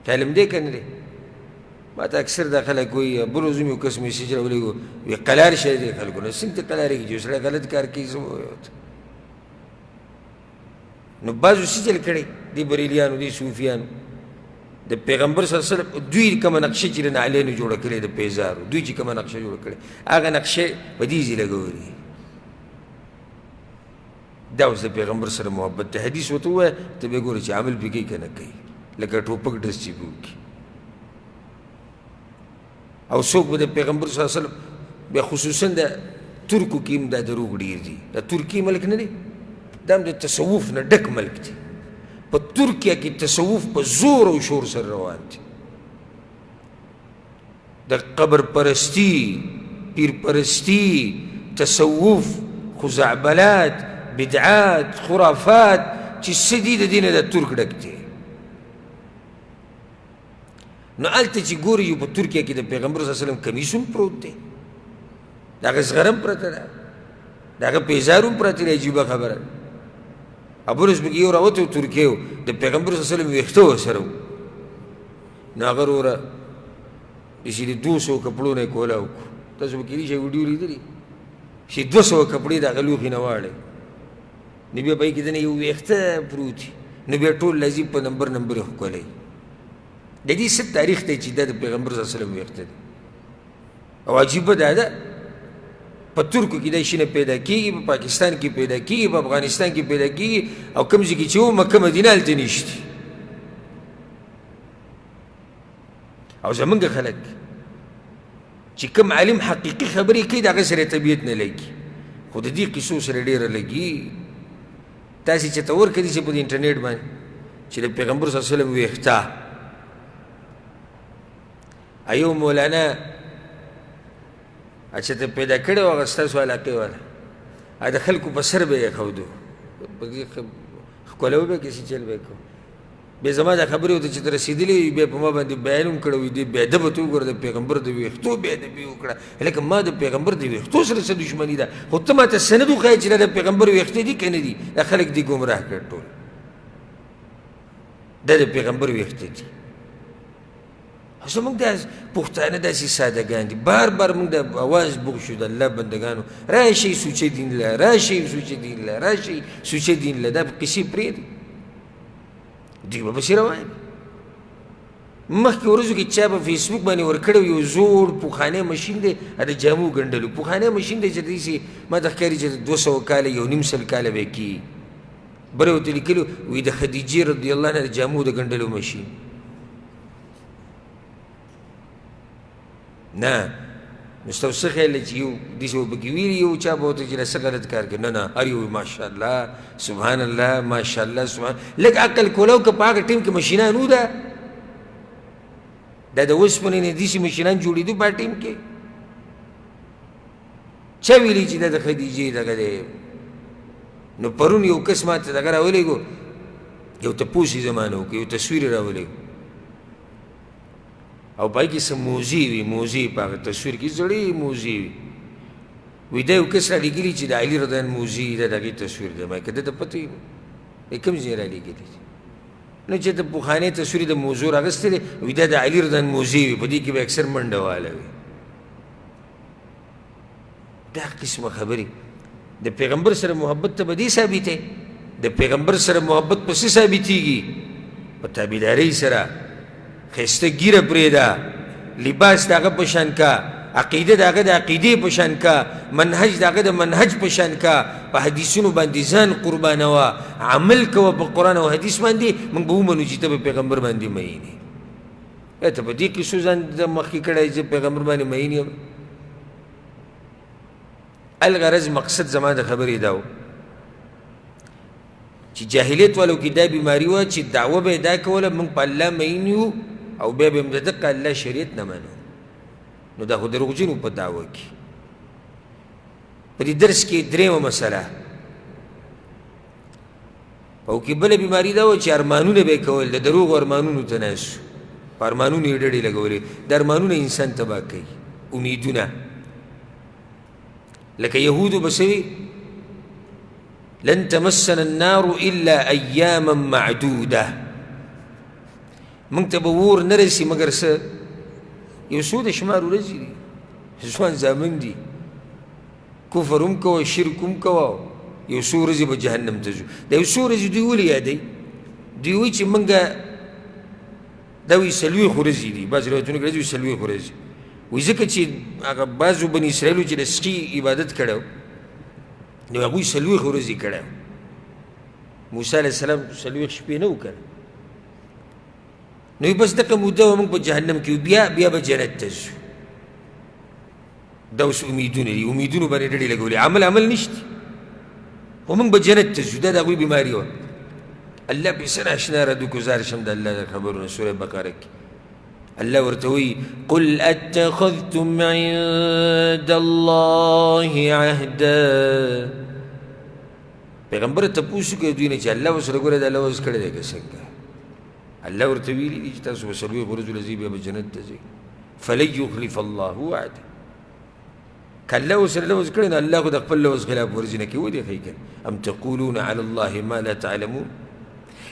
تعلم دی که نه دی ما ته اکثر دا خلک وایي بل ورځ مې یو کس میسیج راولېږو وایي قلار شی دی خلکو نه څنګه ته قلارېږي چې سړی غلط کار کوي څه ووایو نو بعضو څه چل کړی دې بریلیانو دې صوفیانو د پیغمبر صلی الله علیه وسلم دوی کومه نقشه چې د نعلینو جوړه کړې د پیزارو دوی چې کومه نقشه جوړه کړې هغه نقشې په دې ځای لګولې دا اوس د پیغمبر سره محبت دی حدیث ورته ووایه ته بیا ګوره چې عمل پې کوي که نه کوي لکه ټوپک ډز چې به وکړي او څوک به د پیغمبر صلی الله علیه وسلم بیا خصوصا د ترکو کې هم دا دروغ ډېر دي دا ترکي ملک نه دی دا هم د تصوف نه ډک ملک دی په ترکیه کې تصوف په زور او شور سره روان دی د قبر پرستی پیر پرستی تصوف خزعبلات بدعات خرافات چې څه دي د دې نه د ترک ډک دی نو هلته چې ګوري یو په ترکیه کې د پیغمبر صلی الله علیه وسلم کمیس هم پروت دی د هغه زغره هم پرته ده د هغه پیزار هم پرته دی عجیبه خبره ابورس پکې یو راوتی و ترکیه و د پیغمبر صلی الله علیه وسلم ویښته ورسره و نو هغه وروره چې د 200 کپړو نه یې کوله وکړو تاسو به کېدای شي ویډیو لیدلي چې 200 کپړې د هغه لوښي نه واړی نو بیا په یې کې د نه یو ویښته پروت وي نو بیا ټول لازم په نمبر یې ښکلی د دې څه تاریخ دی چې دا د پیغمبر صلی الله علیه وسلم ویښته دی او عجیبه دا ده په ترکو کې دا شی نه پیدا کېږي په پاکستان کې پیدا کېږي په افغانستان کې پیدا کېږي او کوم ځای کې چې و مکه مدینه هلته نشته او زمونږ خلک چې کوم عالم حقیقي خبرې کوي د هغه سره طبیعت نه لګي خو د دې قصو سره ډېره لګي تاسې چې ته ورکړي چې په د انټرنیټ باندې چې د پیغمبر صلی الله علیه وسلم ویښته ایو مولانا چې ته پیدا کړی و هغه ستاسو علاقې والا د خلکو په سر به یې ښودو ښکلو به کسې چل به یې کوو بیا زما دا خبرې ورته چې ته رسېدلې وي بیا په ما باندې بیان هم کړی وي دې بېادبه ته وګوره د پیغمبر د ویښتو بېادبي وکړه لکه ما د پیغمبر د ویښتو سره څه دښمني ده خو ته ما ته سند وښایې چې دا د پیغمبر ویښته دي که نه دي دا خلک دې ګمراه کړ ټول دا د پیغمبر ویښته دي زمونږ دا پښتانه داسې سادهګان دي بار بار موږ د اواز بوغ شو د الله بندګانو راشئ سوچه دین له راشئ سوچه دین له راشئ سوچه دین له دا قصې پرېږدئ دوی به پسې روان مخکې ورځو کې چا په فیسبوک باندې ورکړی یو زوړ پوخانی مشین دی د جامو ګنډلو پوخانی مشین دی چې داسې ما ته ښکاري چې 200 کاله 1.5 کاله به یې کېږي بل یې ورته لیکلي وایي د خدیجې رضی الله عنها د جامو د ګنډلو مشین نه نو ستاسو څه خیال دی چې یو داسې به پکې ویلي یو چا به ورته چې څه غلط کار کوي نه هر یو ماشاءالله سبحان الله ماشاءالله سبحان لږ عقل کولو که په هغه ټیم کې مشینان و ده دا د اوسپنې نه داسې مشینان جوړېدو په ټیم کې چا ویلي چې دا د خدیجې دغه دی نو پرون یو کس ما ته دغه راولېږو یو تپوس یې زمانه وکړو یو تصویر یې راولېږو او پای کې څه موزي وي موزي په هغه تصویر کې زړې موزي وي وایي دا یو کس رالیږلي چې د علي رضان موزي دا د هغې تصویر دی ما یې که ده ته پته وي کوم ځای رالیږلي نو چې د پخوانۍ تصویر د موضوع راغستی دی وایي دا د علي رضان موزي وي په دې کې به اکثر منډه واله وي دا قسمه خبرې د پیغمبر سره محبت ته به دې ثابتې د پیغمبر سره محبت په څه ثابتېږي په تابعدارۍ سره خسته ګیره پرېږده لباس د هغه په شان کا عقیده د هغه د عقیدې په شان کا منهج د هغه د منهج په شان کا په حدیثونو باندې ځان قربانوه عمل کوه په قرآن او حدیث باندې موږ به ومنو چې ته په پیغمبر باندې مین یې ته په دې قصو ځان د مخکې کړی چې پیغمبر باندې مین یم الغرض مقصد زما د خبرې دا و چې جاهلیت والو کې دا بیماري وه چې دعوه به یې دا کوله موږ په الله مین یو او بیا به یې د دقه الله شریعت نه منو. نو دا خو دروغجن په دعوه کې. په دې درس کې درېیمه مسله او کې بله بیماري دا وه چې ارمانونه به یې کول، د دروغو ارمانونو ته ناست په ارمانونو یې ډډې لګولې. د ارمانونه انسان تباه کوي، امیدونه. لکه یهودو به څه وي، لن تمسنا النار الا ایاما معدوده، موږ ته به اور نه رسي مګر څه یو څو د شمار ورځې دي، ځوان زامن دي، کفر هم کوه شرک هم کوه، یو څو ورځې به جهنم ته ځو. د یو څو ورځې دوی ولې یادوي؟ دوی وایي چې موږ دا وایي 40 ورځې دي، بعضې روایتونه کړي دي 40 ورځې. وایي ځکه چې هغه بعضو بني اسرائیلو چې د سقي عبادت کړی نو هغوی 40 ورځې کړی. موسی علیه السلام 40 شپې نه و کړی. نو بس دغه موده به موږ په جهنم کې بیا به جنت ته ځو. دا اوس امیدونه دي، امیدونو باندې ډډې لګولې، عمل نشته، خو موږ به جنت ته ځو. دا د هغوی بیماري وه. الله پې څه ناشنا ردو ګزار شم د الله د خبرونه. سوره بقره کې الله ورته وایي قل اتخذتم عند الله عهدا. پیغمبره تپوس وکړه دوی نه چې الله ورسره ګوره دا لوز کړی دی که څنګه. الله ورته ویلي دي چې تاسو به 40 ورځو له ځئ بیا به جنت ته ځئ. فلن یخلف الله وعده. که الله ورسره لوز کړی نو الله خو د خپل لوز خلاف ورځي نه کوي. ودې ښایي که ام تقولون علی الله ما لا تعلمون.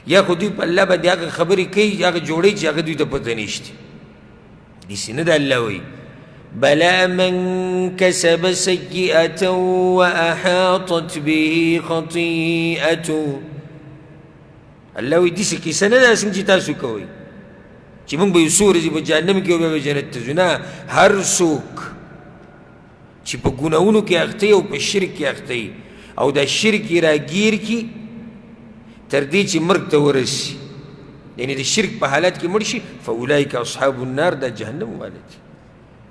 یا خو دوی په الله باندې هغه خبرې کوي، هغه جوړوي چې هغه دوی ته پته نشته. داسې نه ده. الله وایي بلا من كسب سيئة وأحاطت به خطيئته. الله وایي داسې کیسه نه ده څنګه چې تاسو کوئ چې موږ به یو څو ورځې په جهنم کې او بیا به جنت ته ځو. نه، هر څوک چې په ګناهونو کې اخته او په شرک کې اخته او دا شرک یې راګیر کړي تر دې چې مرګ ته ورسي، یعنې د شرک په حالت کې مړ شي، فاولئک اصحاب النار، دا جهنم والا دي.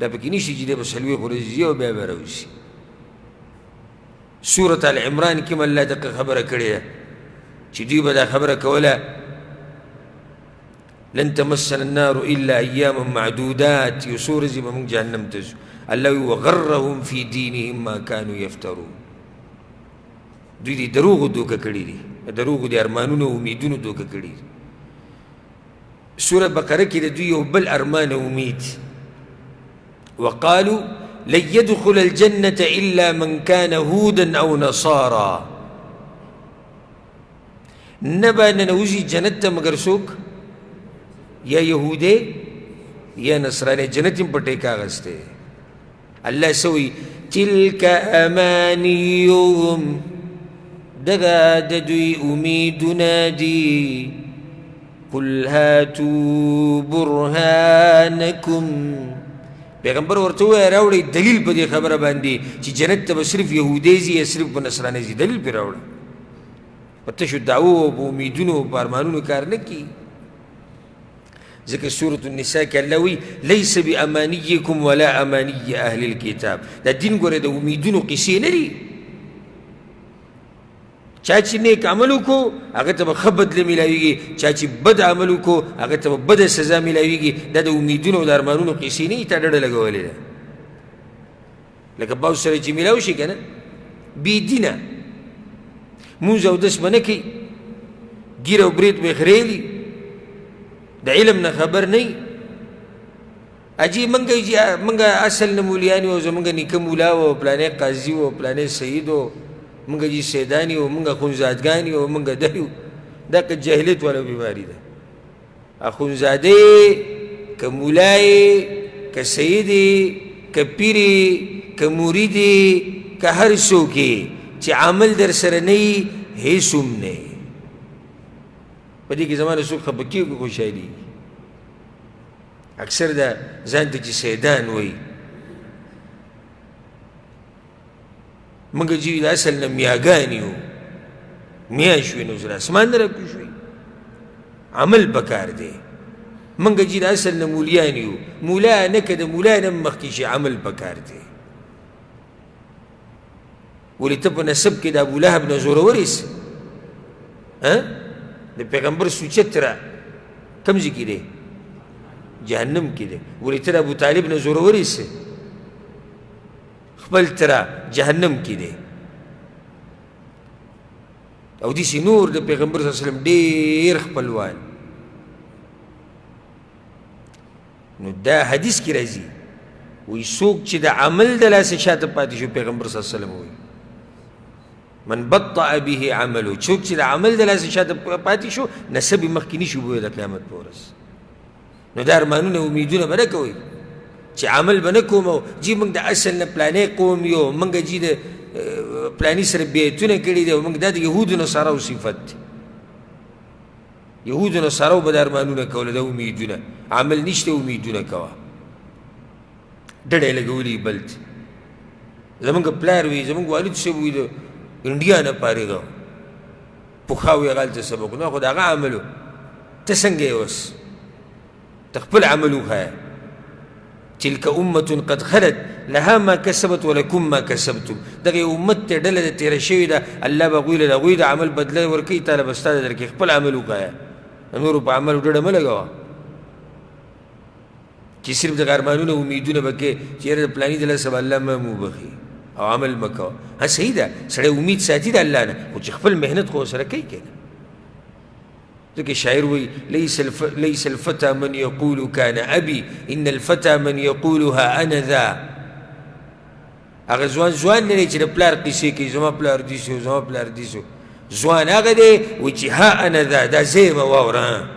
دا پکې نشي چې دی به 40 ورځې ځي او بیا به راوځي. سورة آل عمران کې هم الله دغه خبره کړې ده چې دوی به دا خبره کوله لن تمسنا النار الا ایاما معدودات، یو څو ورځې به موږ جهنم ته ځو. الله وایي وغرهم فی دینهم ما کانوا یفترون. دوی دې دروغو دوکه کړي دي، دروغو د ارمانونو او امیدونو دوکه کړي دي. سوره بقره کې د دوی یو بل ارمان او امید وقالوا لن يدخل الجنة إلا من كان هودا أو نصارى. نبا ننوزي جنت مگر څوک یا یهودی یا نصرانی. جنت هم پټې کاغذ دی. الله سوی تلك امانیهم، دغه د دوی امیدونه دي. قل هاتوا برهانکم، پیغمبر ورته ووایه راوړئ دلیل په دې خبره باندې چې جنت ته به صرف یهودی ځي یا صرف به نصرانی ځي. دلیل پرې راوړه. په تشو دعوو او په امیدونو او په ارمانونو کار نه کیي. ذکر سورة النساء کې الله وایي لیس بامانیکم ولا امانی اهل الکتاب. دا دین ګوره د امیدونو قصې نه دي. چا چې نیک عمل وکړو هغه ته به ښه بدله میلاویږي، چا چې بد عمل وکړو هغه ته به بده سزا میلاویږي. دا د امیدونو او د ارمانونو قصې نه وي. تا ډډه لګولې ده لکه باو سره چې میلاو شي که نه، بېدینه مونځ اودس به نه کوي، ګیره او برید به یې خریلي، د علم نه خبر نه وي. اجي منګه اصل نه مولیان وو، زمونږ نیکه مولا وو، پلانې قاضي وو، پلانې سید وو، منګه جی سیدانی وو، منګه خونزادګانې وو، منګه دی وو. دا که جاهلیت والا بیماري ده. اخونزاده که مولای که سیدی که پیری که موریدی که هر څوک چې عمل در سره نه وي هیڅ هم نه. په دې کې زمانه څوک خفه کېږي خوشحالي. اکثر دا ځان ته چې سیدان وایي، موږ چې د اصل نه میاګان یو، میا شوې نو زړه اسمان نه راکوز شوې. عمل پکار دی. موږ چې د اصل نه مولیان یو، مولا نه که د مولا نه مخکې شي، عمل پکار دی. ولې ته په نسب کې د ابولهب نه زورور یې، د پیغمبر سوچت را کم ځای کې دی جهنم کې دی ولې ته د ابو طالب نه زورور ایسې خپل تره جهنم کې دی او داسې نور د پیغمبر صلی الله علیه وسلم ډېر خپلوان نو دا حدیث کې راځي وایي څوک چې د عمل د لاسه شاته پاتې شو پیغمبر صلی الله علیه وسلم وایي من بطأ به عملو څوک چې د عمل د لاسه شاته پاتې شو نسب یې مخکې نشي وبوی د قیامت په ورځ نو دا ارمانونه امیدونه به نه کوئ چې عمل به نه کوم او جی موږ د اصل نه پلانې قوم یو موږ جی د پلاني سره بیعتونه کړي دي او موږ دا د یهودو نصاراو صفت دی یهودو نصاراو به د ارمانونه کوله د امیدونه عمل نشته امیدونه کوه ډډه یې لګولي بل ته زمونږ پلار وي زمونږ والد صاحب وي د انډیا نه فارغه پخوا وي هغلته سبقونه خو د هغه عمل و ته څنګه یې اوس ته خپل عمل وښایه تلك أمة قد خلت لها ما كسبت ولكم ما كسبتم دغه امت ته ډله د تېره شوې ده الله به هغوی له د هغوی د عمل بدله ورکوي تاله به ستا د درکې خپل عمل وښایه د نورو په عملو ډډه مه لګوه چې صرف دغه ارمانونه امیدونه به کې چې یاره د پلاني د لاسه به الله مه وبخي او عمل مه کوه ها صحیح ده سړی امید ساتي د الله نه خو چې خپل محنت خو ورسره کوي که نه ذكي شاعر وي ليس الفتى من يقول كان أبي إن الفتى من يقولها أنا ذا هغه ځوان نه دی چې د پلار قیسې کوي زما پلار دي شو زما پلار دي شو ځوان هغه دی وایي چې ها انا ذا دا زه یم واوره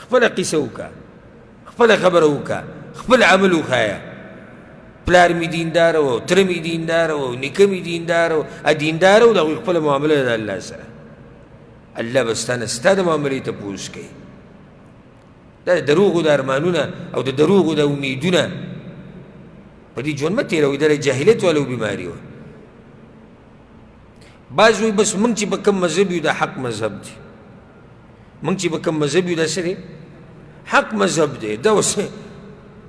خپله قیسه وکړه خپله خبره وکړه خپل عمل وښایه پلار مې دینداره و تره مې دینداره و نیکه مې دینداره و دینداره و د هغوی خپله معامله ده د الله سره الله به ستا د معاملې تپوس کوي دا د دروغو د ارمانونه او د دروغو د امیدونه په دې ژوند مه تېروئ دا د جاهلیت والو بیماري وه بعض وایي بس موږ چې به کوم مذهب یو دا حق مذهب دی موږ چې به کوم مذهب یو دا څه دی حق مذهب دی دا اوس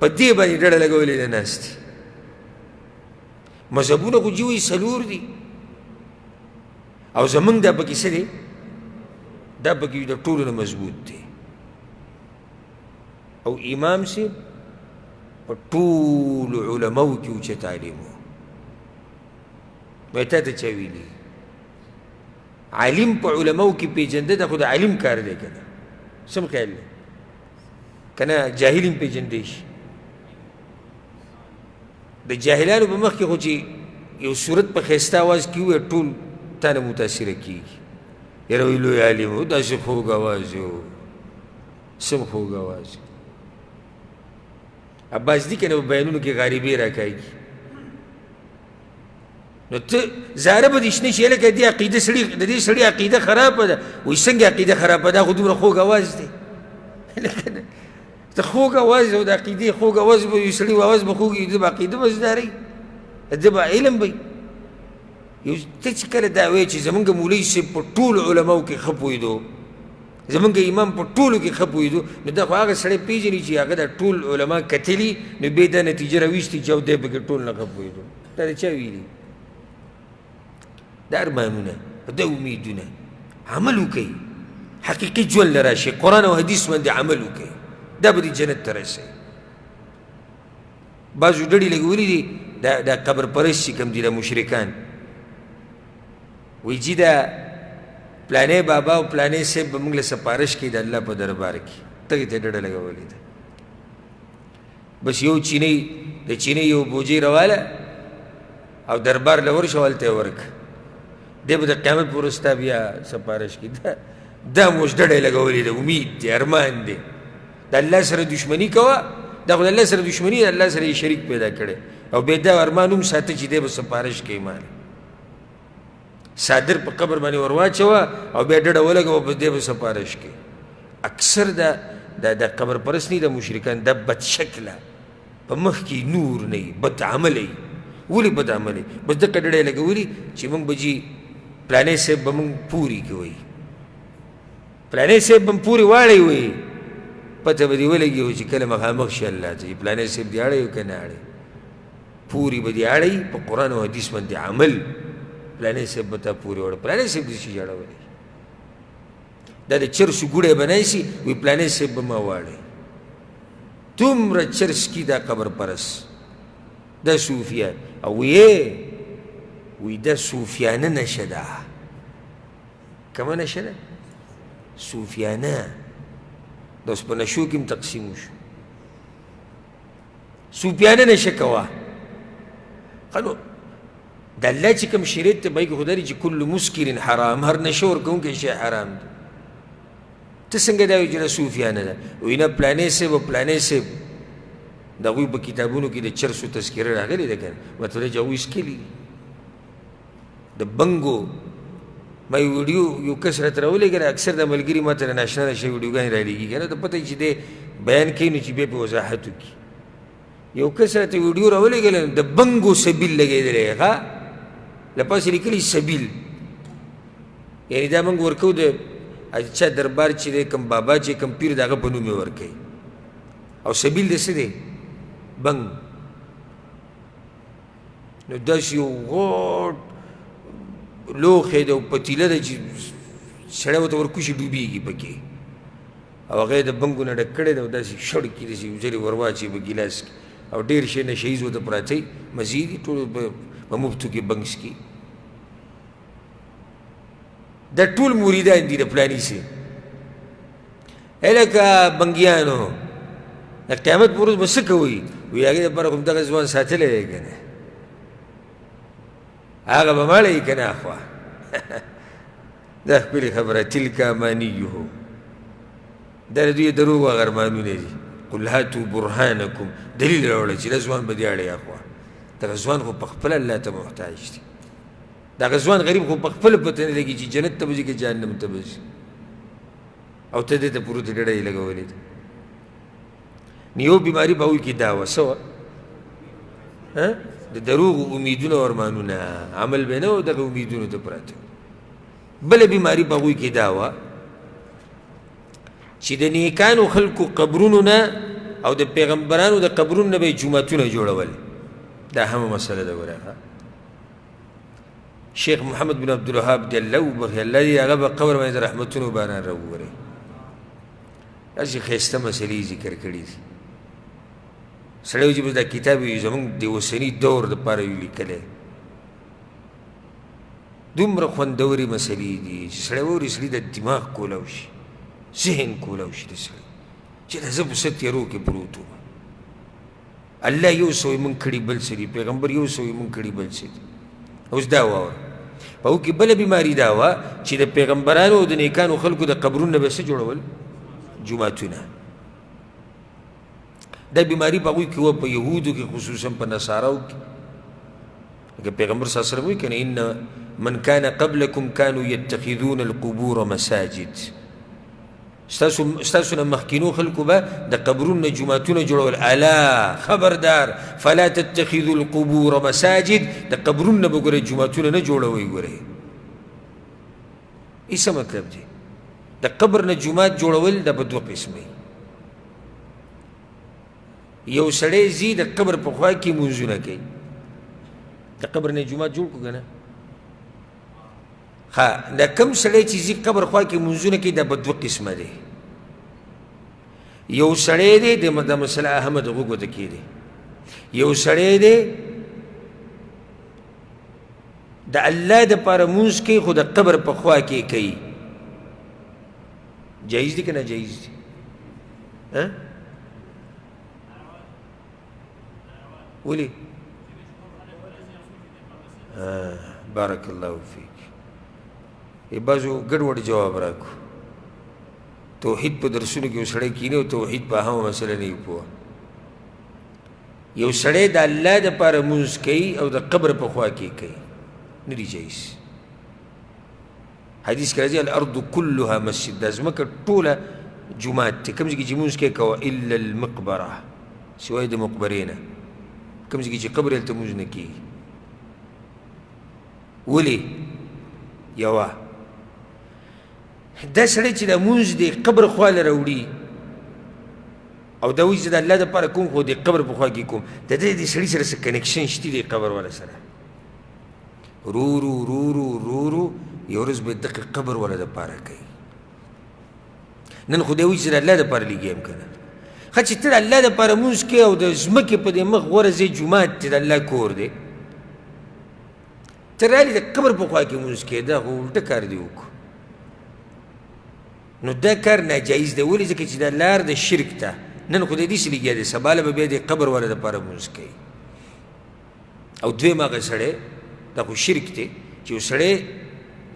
په دې باندې ډډه لګولې ده ناست دي مذهبونه خو جي وایي څلور دي او زموږ دا پکې څه دی دا پکې د ټولو نه مضبوط دی او امام صاحب په ټولو علماو کې اوچه تعلیم و وایي تا ته چا ویلي عالم په علماو کې پېژنده ده خو د عالم کار دی که نه سم خیال دی که نه جاهل هم پېژندی شي د جاهلانو په مخ کې خو چې یو صورت په ښایسته اواز کې ووایه ټول تا نه متاثره کېږي یاره وایي لوی عالم و داسې خوږ اواز و سم خوږ اواز عباس دي که نه په بیانونو کې غریبې راکاږي نو ته زاره به دې شنه شي هلکه دې عقیده سړي د دې سړي عقیده خرابه ده وایي څنګه عقیده خرابه ده خو دومره خوږ اواز دی ته خوږ اواز او د عقیدې خوږ اواز به یو سړي اواز به خوږ وي ده به عقیده به زدارئ ده به علم به یو ته چې کله دا وایې چې زمونږ مولوي صاحب په ټولو علماو کې ښه پوهېدو زمونږ امام په ټولو کې ښه پوهېدو نو دا خو هغه سړی پېژني چې هغه دا ټول علما کتلي نو بیا دا نتیجه راویستي چې او دی پکې ټول نه ښه پوهېدو دا د چا ویلي دا ارمانونه دا امیدونه عمل وکئ حقیقي ژوند له راشي قرآن او حدیث باندې عمل وکئ دا به دې جنت ته رسوي بعضو ډډې لګولي دي دا قبر پرست چې کوم دي دا مشرکان وی جی دا پلانې بابا او پلانې صاحب به موږ له سپارش کوي د الله په دربار کې تګې ته ډډه لګولې ده بس یو چینی د چینی یو بوجۍ راواله او دربار له ورشه هلته یې ورکړه دی به د قیامت په ورځ ستا بیا سپارش کوي دا موږ ډډه یې لګولې ده امید دی ارمان دی د الله سره دشمني کوه دا خو د الله سره دشمني د الله سره یې شریک پیدا کړی او بیا دا ارمان هم ساته چې دی به سپارش کوي ماله صادر په قبر باندې ور واچوه او بیا ډډه ولګوه بس دی به سپارش کوي اکثر د قبر پرست نه د مشرکان دا بد شکله په مخ کې نور نه وي بد عمله وي ولې بد عمله بس دقه ډډه یې لګولي چې موږ به جي پلانې صاحب به موږ پوري کوئ پلانې صاحب به پوري واړی وي پته به دې ولګي و چې کله مخامخ شي الله ته پلانې صاحب دې اړی که نه اړی پوري به دې اړی په قرآن او حدیث باندې عمل پلانې صاحب به تا پورې وړه پلانې صاحب دې شي اړولی دا د چرسو ګوړی به نایسي وی پلانی صاحب به ما واړی دومره چرس کی دا قبر پرست دا صوفیان او وی دا صوفیانه نشه ده کمه نشه ده صوفیانه دا اوس په نشو کې هم تقسیم وشو صوفیانه نشه کوه نو د الله چې کوم شریعت ته به یې خو دا چې کل مسکر حرام هر نشه ورکوونکی شی حرام دی ته څنګه دا وایي چې دا صوفیانه ده وایي نه پلانی صاحب او پلانی صاحب د هغوی په کتابونو کې د چرسو تذکره راغلې ده که نه مطلب چې هغوی څکلي دي د بنګو ما یو ویډیو یو کس راته راولېږله اکثر د ملګري ما ته ناشنا نشه ویډیوګانې رالېږي که نه ته پته چې دی بیان کوي نو چې بیا پې وضاحت وکړي یو کس راته ویډیو راولېږله د بنګو سبیل لګېدلی ښه له پاسې لیکلي سبیل یعنې دا موږ ورکوو د چا دربار چې دی کوم بابا چې کوم پیر د هغه په نوم یې ورکوي او سبیل د څه دی بنګ نو داسې یو غوټ لوښی ده او پتیله ده چې سړی ورته ورکوشي ډوبېږي پکې او هغه یې د بنګو نه ډک کړی ده او داسې شړکي داسې ځلې ور واچوي په ګیلاس کې او ډېر شی نشه ییز ورته پراته وي مزید یې ټول په مفتو کې بنګ څکي دا ټول مریدان دي د پلاني صاحب لکه بنګیانو د قیامت په ورځ به څه کوئ وایي هغې دپاره خو همدغه ځوان ساتلی دی که نه هغه به مړی که نه اخوا دا ښکلې خبره تلک امانیهم دا د دوی دروغ هغه ارمانونه دي قل هاتوا برهانکم دلیل راوړه چې دا ځوان به دې اړی اخوا دغه ځوان خو په خپله الله ته محتاج دی دغه ځوان غریب خو په خپله پته نه لګي چې جنت ته به ځي که جهنم ته به ځي او ته دې ته پورو ته ډډه یې لګولې ده نو یو بیماري به هغوی کې دا وه څه وه د دروغو امیدونه او ارمانونه عمل به نه و دغه امیدونو ته پراته بله بیماري به هغوی کې دا وه چې د نیکانو خلکو قبرونو نه او د پیغمبرانو د قبرونو نه به یې جوماتونه جوړول دا همه مسله ده ګوره شیخ محمد بن عبدالوهاب دی الله وبخي الله دې هغه به قبر باندې د رحمتونو باران راووري داسې ښایسته مسلې ذکر کړي دي سړی وایي چې بس دا کتاب یې زموږ د اوسني دور دپاره یې لیکلی دومره خوندورې مسلې دي چې سړی واوري سړي د دماغ کولاو شي ذهن کولاو شي د سړي چې دا زه په څه تیارو کې پروت وم الله یو څه وایي موږ کړي بل څه دي پیغمبر یو څه وایي موږ کړي بل څه دي اوس دا واوره په هغو کې بله بیماري دا وه چې د پیغمبرانو او د نیکانو خلکو د قبرونو نه به څه جوړول جوماتونه دا بیماري په هغوی کې وه په یهودو کې خصوصا په نصاراو کې لکه پیغمبر صلی الله علیه وسلم وایي که نه ان من کان قبلکم کانوا یتخذون القبور مساجد ستاسو نه مخکینو خلکو به د قبرونو نه جوماتونه جوړول الا خبردار فلا تتخذوا القبور مساجد د قبرونو نه به ګوره جوماتونه نه جوړوئ ګورئ ای څه مطلب دی د قبر نه جومات جوړول دا په دوه قسمه یو سړی ځي د قبر په خوا کې لمونځونه کوي د قبر نه جومات جوړ کړو که نه ښه دا کوم سړی چې ځي قبر خوا کې لمونځونه کوي دا په دوه قسمه دی یو سړی دی دا مسله احمد غوږو ته کښېږدي یو سړی دی د الله دپاره لمونځ کوي خو د قبر په خوا کې کوي جایز دی که نه جایز دی ولې بارک الله فیک بعضو ګډوډ جواب راکړو توحید په درسونو کې یو سړی کښېني او توحید په اهمه مسله نه وي پوه یو سړی د الله دپاره لمونځ کوي او د قبر په خوا کې کوي نه دي جایز حدیث کې راځي الارض كلها مسجد دا ځمکه ټوله جومات دی کوم ځای کې چې لمونځ کوې کوه الا المقبره سوای د مقبرې نه کوم ځای کې چې قبر هلته لمونځ نه کېږي ولې یوه دا سړی چې دا لمونځ دی قبر خواله راوړي او دا وایي چې د الله دپاره کوم خو د قبر په خوا کې کوم د دې د سړي سره څه کنیکشن شته دی قبر والا سره رو رو رو رو رو رو یو ورځ به دقه قبر والا دپاره کوي نن خو دی وایي چې د الله دپاره لګیا یم که نه ښه چې ته د الله دپاره مونځ کوې او د ځمکې په دې مخ غوره ځای جومات دی د الله کور دی ته رالې د قبر په خوا کې مونځ کوې دا خو الټه کار دی وکړو نو دا کار ناجایز دی ولې ځکه چې دا لار د شرک ته نن خو د دې سې لګیا دی سبا له به بیا د قبر والا دپاره مونځ کوي او دویم هغه سړی دا خو شرک دی چې یو سړی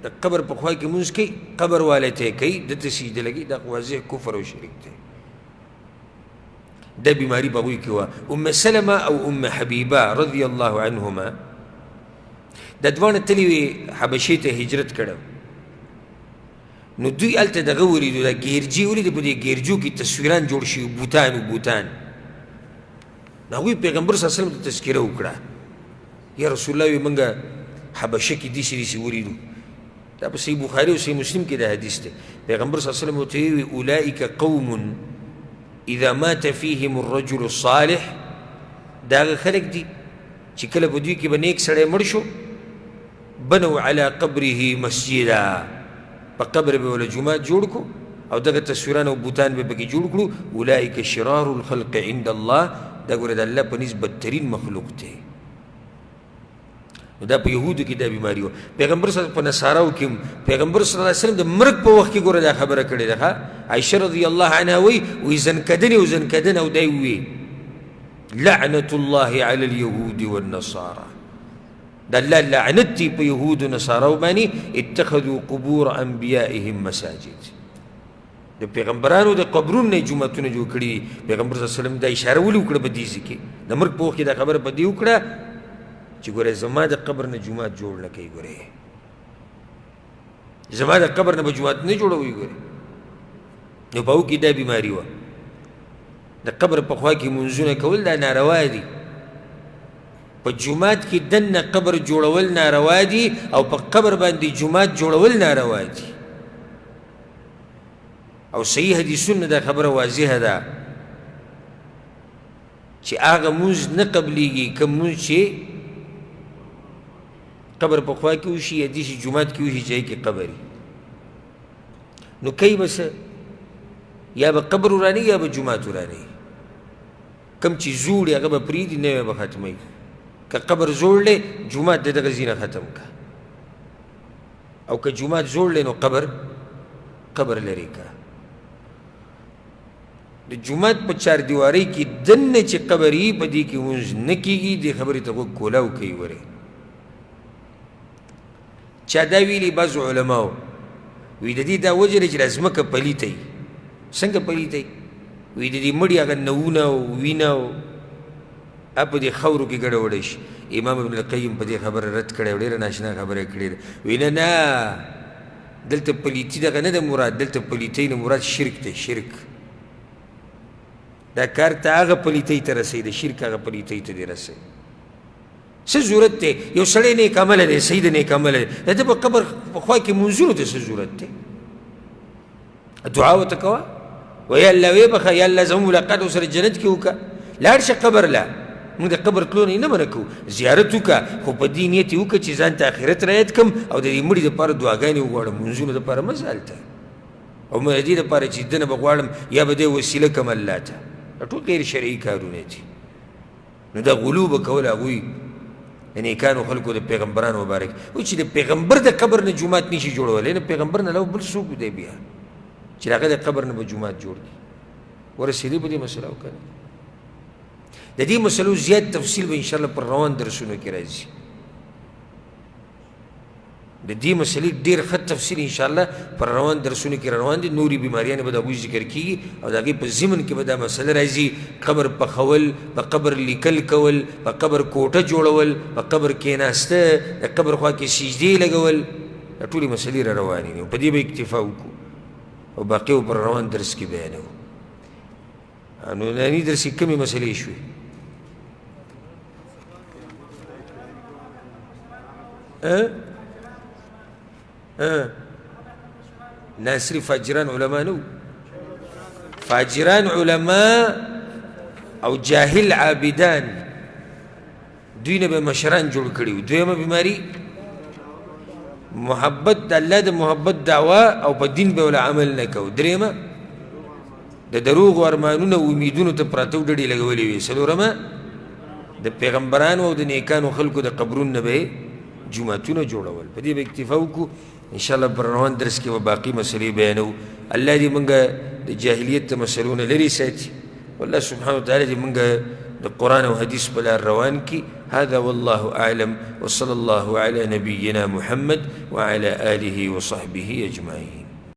د قبر په خوا کې مونځ کوي قبر والا ته یې کوي دته سجده لګي دا خو واضح کفر او شرک دی دا بیماری په هغوی کې وه ام سلمه او ام حبیبه رضی الله عنهما دا دواړه تللي وې حبشې ته هجرت کړی نو دوی هلته دغه ولیدو دا ګیرجي ولیدو په دې ګیرجو کې تصویران جوړ شوي بوتان نو هغوی پیغمبر صلی الله علیه وسلم ته تذکره وکړه یا رسول الله وی موږ حبشه کې داسې ولیدو دا په صحیح بخاري او صحیح مسلم کې دا حدیث دی پیغمبر صلی الله علیه وسلم ورته وی اولئک قوم اذا مات فيهم الرجل الصالح دا هغه خلک دي چې کله په دوی کې به نیک سړی مړ شو بنوا على قبره مسجدا په قبر به ولا جومات جوړ کړو او دغه تصویران او بوتان به پکې جوړ کړو اولئک شرار الخلق عند الله دا ګوره د الله په نسبت بدترین مخلوق دی نو دا په یهودو کې دا بیماري وه پیغمبر صلی په نصاراو کې پیغمبر صلی الله علیه وسلم د مرګ په وخت کې ګوره دا خبره کړې ده عایشه رضی الله عنها وایي زنکدنې او دی ووی لعنة الله علی اليهود والنصارى دا الله لعنت دی په یهودو نصاراو باندې اتخذوا قبور انبیائهم مساجد د پیغمبرانو د قبرونو نه جوماتونه جوړ کړي پیغمبر صلی الله علیه وسلم دا اشاره ولې وکړه په دې کې د مرګ په وخت کې دا خبره په دې وکړه چې ګوره زما د قبر نه جومات جوړ نه کوي ګوره زما د قبر نه به جومات نه جوړوي ګوره نو په هغو کې دا بیماري وه د قبر په خوا کې منځونه کول دا ناروا دي په جومات کې دننه قبر جوړول ناروا دي او په قبر باندې جومات جوړول ناروا دي او صحیح حدیثونه دا خبره واضحه ده چې هغه مونځ نه قبلیږي کوم مونځ چې قبر په خوا کې وشي یا داسې جومات کې وشي چې هغې کې قبر نو کوي به څه یا به قبر ورانوي یا به جومات ورانوي کوم چې زوړ دی هغه به پرېږدي نوی به ختموي که قبر زوړ دی جومات د دغه ځینه ختم که او که جومات زوړ دی نو قبر لرې که د جومات په چاردیوارۍ کې دننه چې قبر یي په دې کې مونځ نه کېږي دې خبرې ته غوږ کولاو کوي ورې چا دا ویلي بعضو علماو وی د دې دا وجه دی چې دا ځمکه پلیته وي څنګه پلیته وي وی د دې مړي هغه نوونه او وینه او په دې خاورو کې ګډوډی شي امام ابن القیم په دې خبره رد کړی او ډېره ناشنا خبره یې کړې ده وی نه دلته پلیتي دغه نه ده مراد دلته پلیتۍ نه مراد شرک دی شرک دا کار ته هغه پلیتۍ ته رسوي د شرک هغه پلیتۍ ته دې رسوي څه ضرورت دی یو سړی نیک عمله دی صحیح د نیک عمله دی د ده په قبر په خوا کې منځونو ته څه ضرورت دی دعا ورته کوه ویا الله ویې بخه یا الله زموږ ملاقات ورسره جنت کې وکړه لاړ شه قبر له موږ د قبر تلو نه منع کوو زیارت وکړه خو په دې نیت یې وکړه چې ځان ته آخرت رایت کړم او د دې مړي دپاره دعاګانې وغواړم منځونو دپاره مه هلته او د دې دپاره چې ده نه به غواړم یا به دې وسیله کړم الله ته دا ټول غیر شرعي کارونه دي نو دا غلو به کول هغوی د نیکانو خلکو د پیغمبرانو مبارک و چې د پیغمبر د قبر نه جومات نشي جوړولی نه پیغمبر نه لو بل څوک دی بیا چې د هغه د قبر نه به جومات جوړ کړي ورسېدی په دې مسله وکړه د دې مسلو زیات تفصیل به انشاءالله پر روان درسونو کې راځي د دې مسلې ډېر ښه تفصیل انشاءالله پر روان درسونو کې روان دي نورې بیماریانې به د هغوی ذکر کېږي او د هغې په ضمن کې به دا مسله راځي قبر پخول په قبر لیکل کول په قبر کوټه جوړول په قبر کېناسته د قبر خوا کې سجدې لګول دا ټولې مسلې را روانې دي په دې به اکتفا وکړو او باقي به پر روان درس کې بیانوو نو ننني درس کې کومې مسلې شوې ناصري فاجران علماء نو فاجران علماء او جاهل عابدان دوی نه به مشران جوړ کړي وو دویمه بیماري محبت د الله د محبت دعوا او په دین به ولا عمل نه کوو درېمه د دروغو ارمانونه امیدونو ته پراته ډډې لګولې وې. څلورمه د پیغمبرانو او د نیکانو خلکو د قبرونو نه به یې جوماتونه جوړول. په دې به اکتفا وکړو. انشاءالله پر روان درس کې به باقي مسلې بیانوو. الله دې موږ د جاهلیت د مسلو نه لرې ساتي. والله سبحانه وتعالى دې موږ د قرآن او حدیث په لار روان کړي. هذا والله أعلم وصلى الله على نبينا محمد وعلى آله وصحبه أجمعين.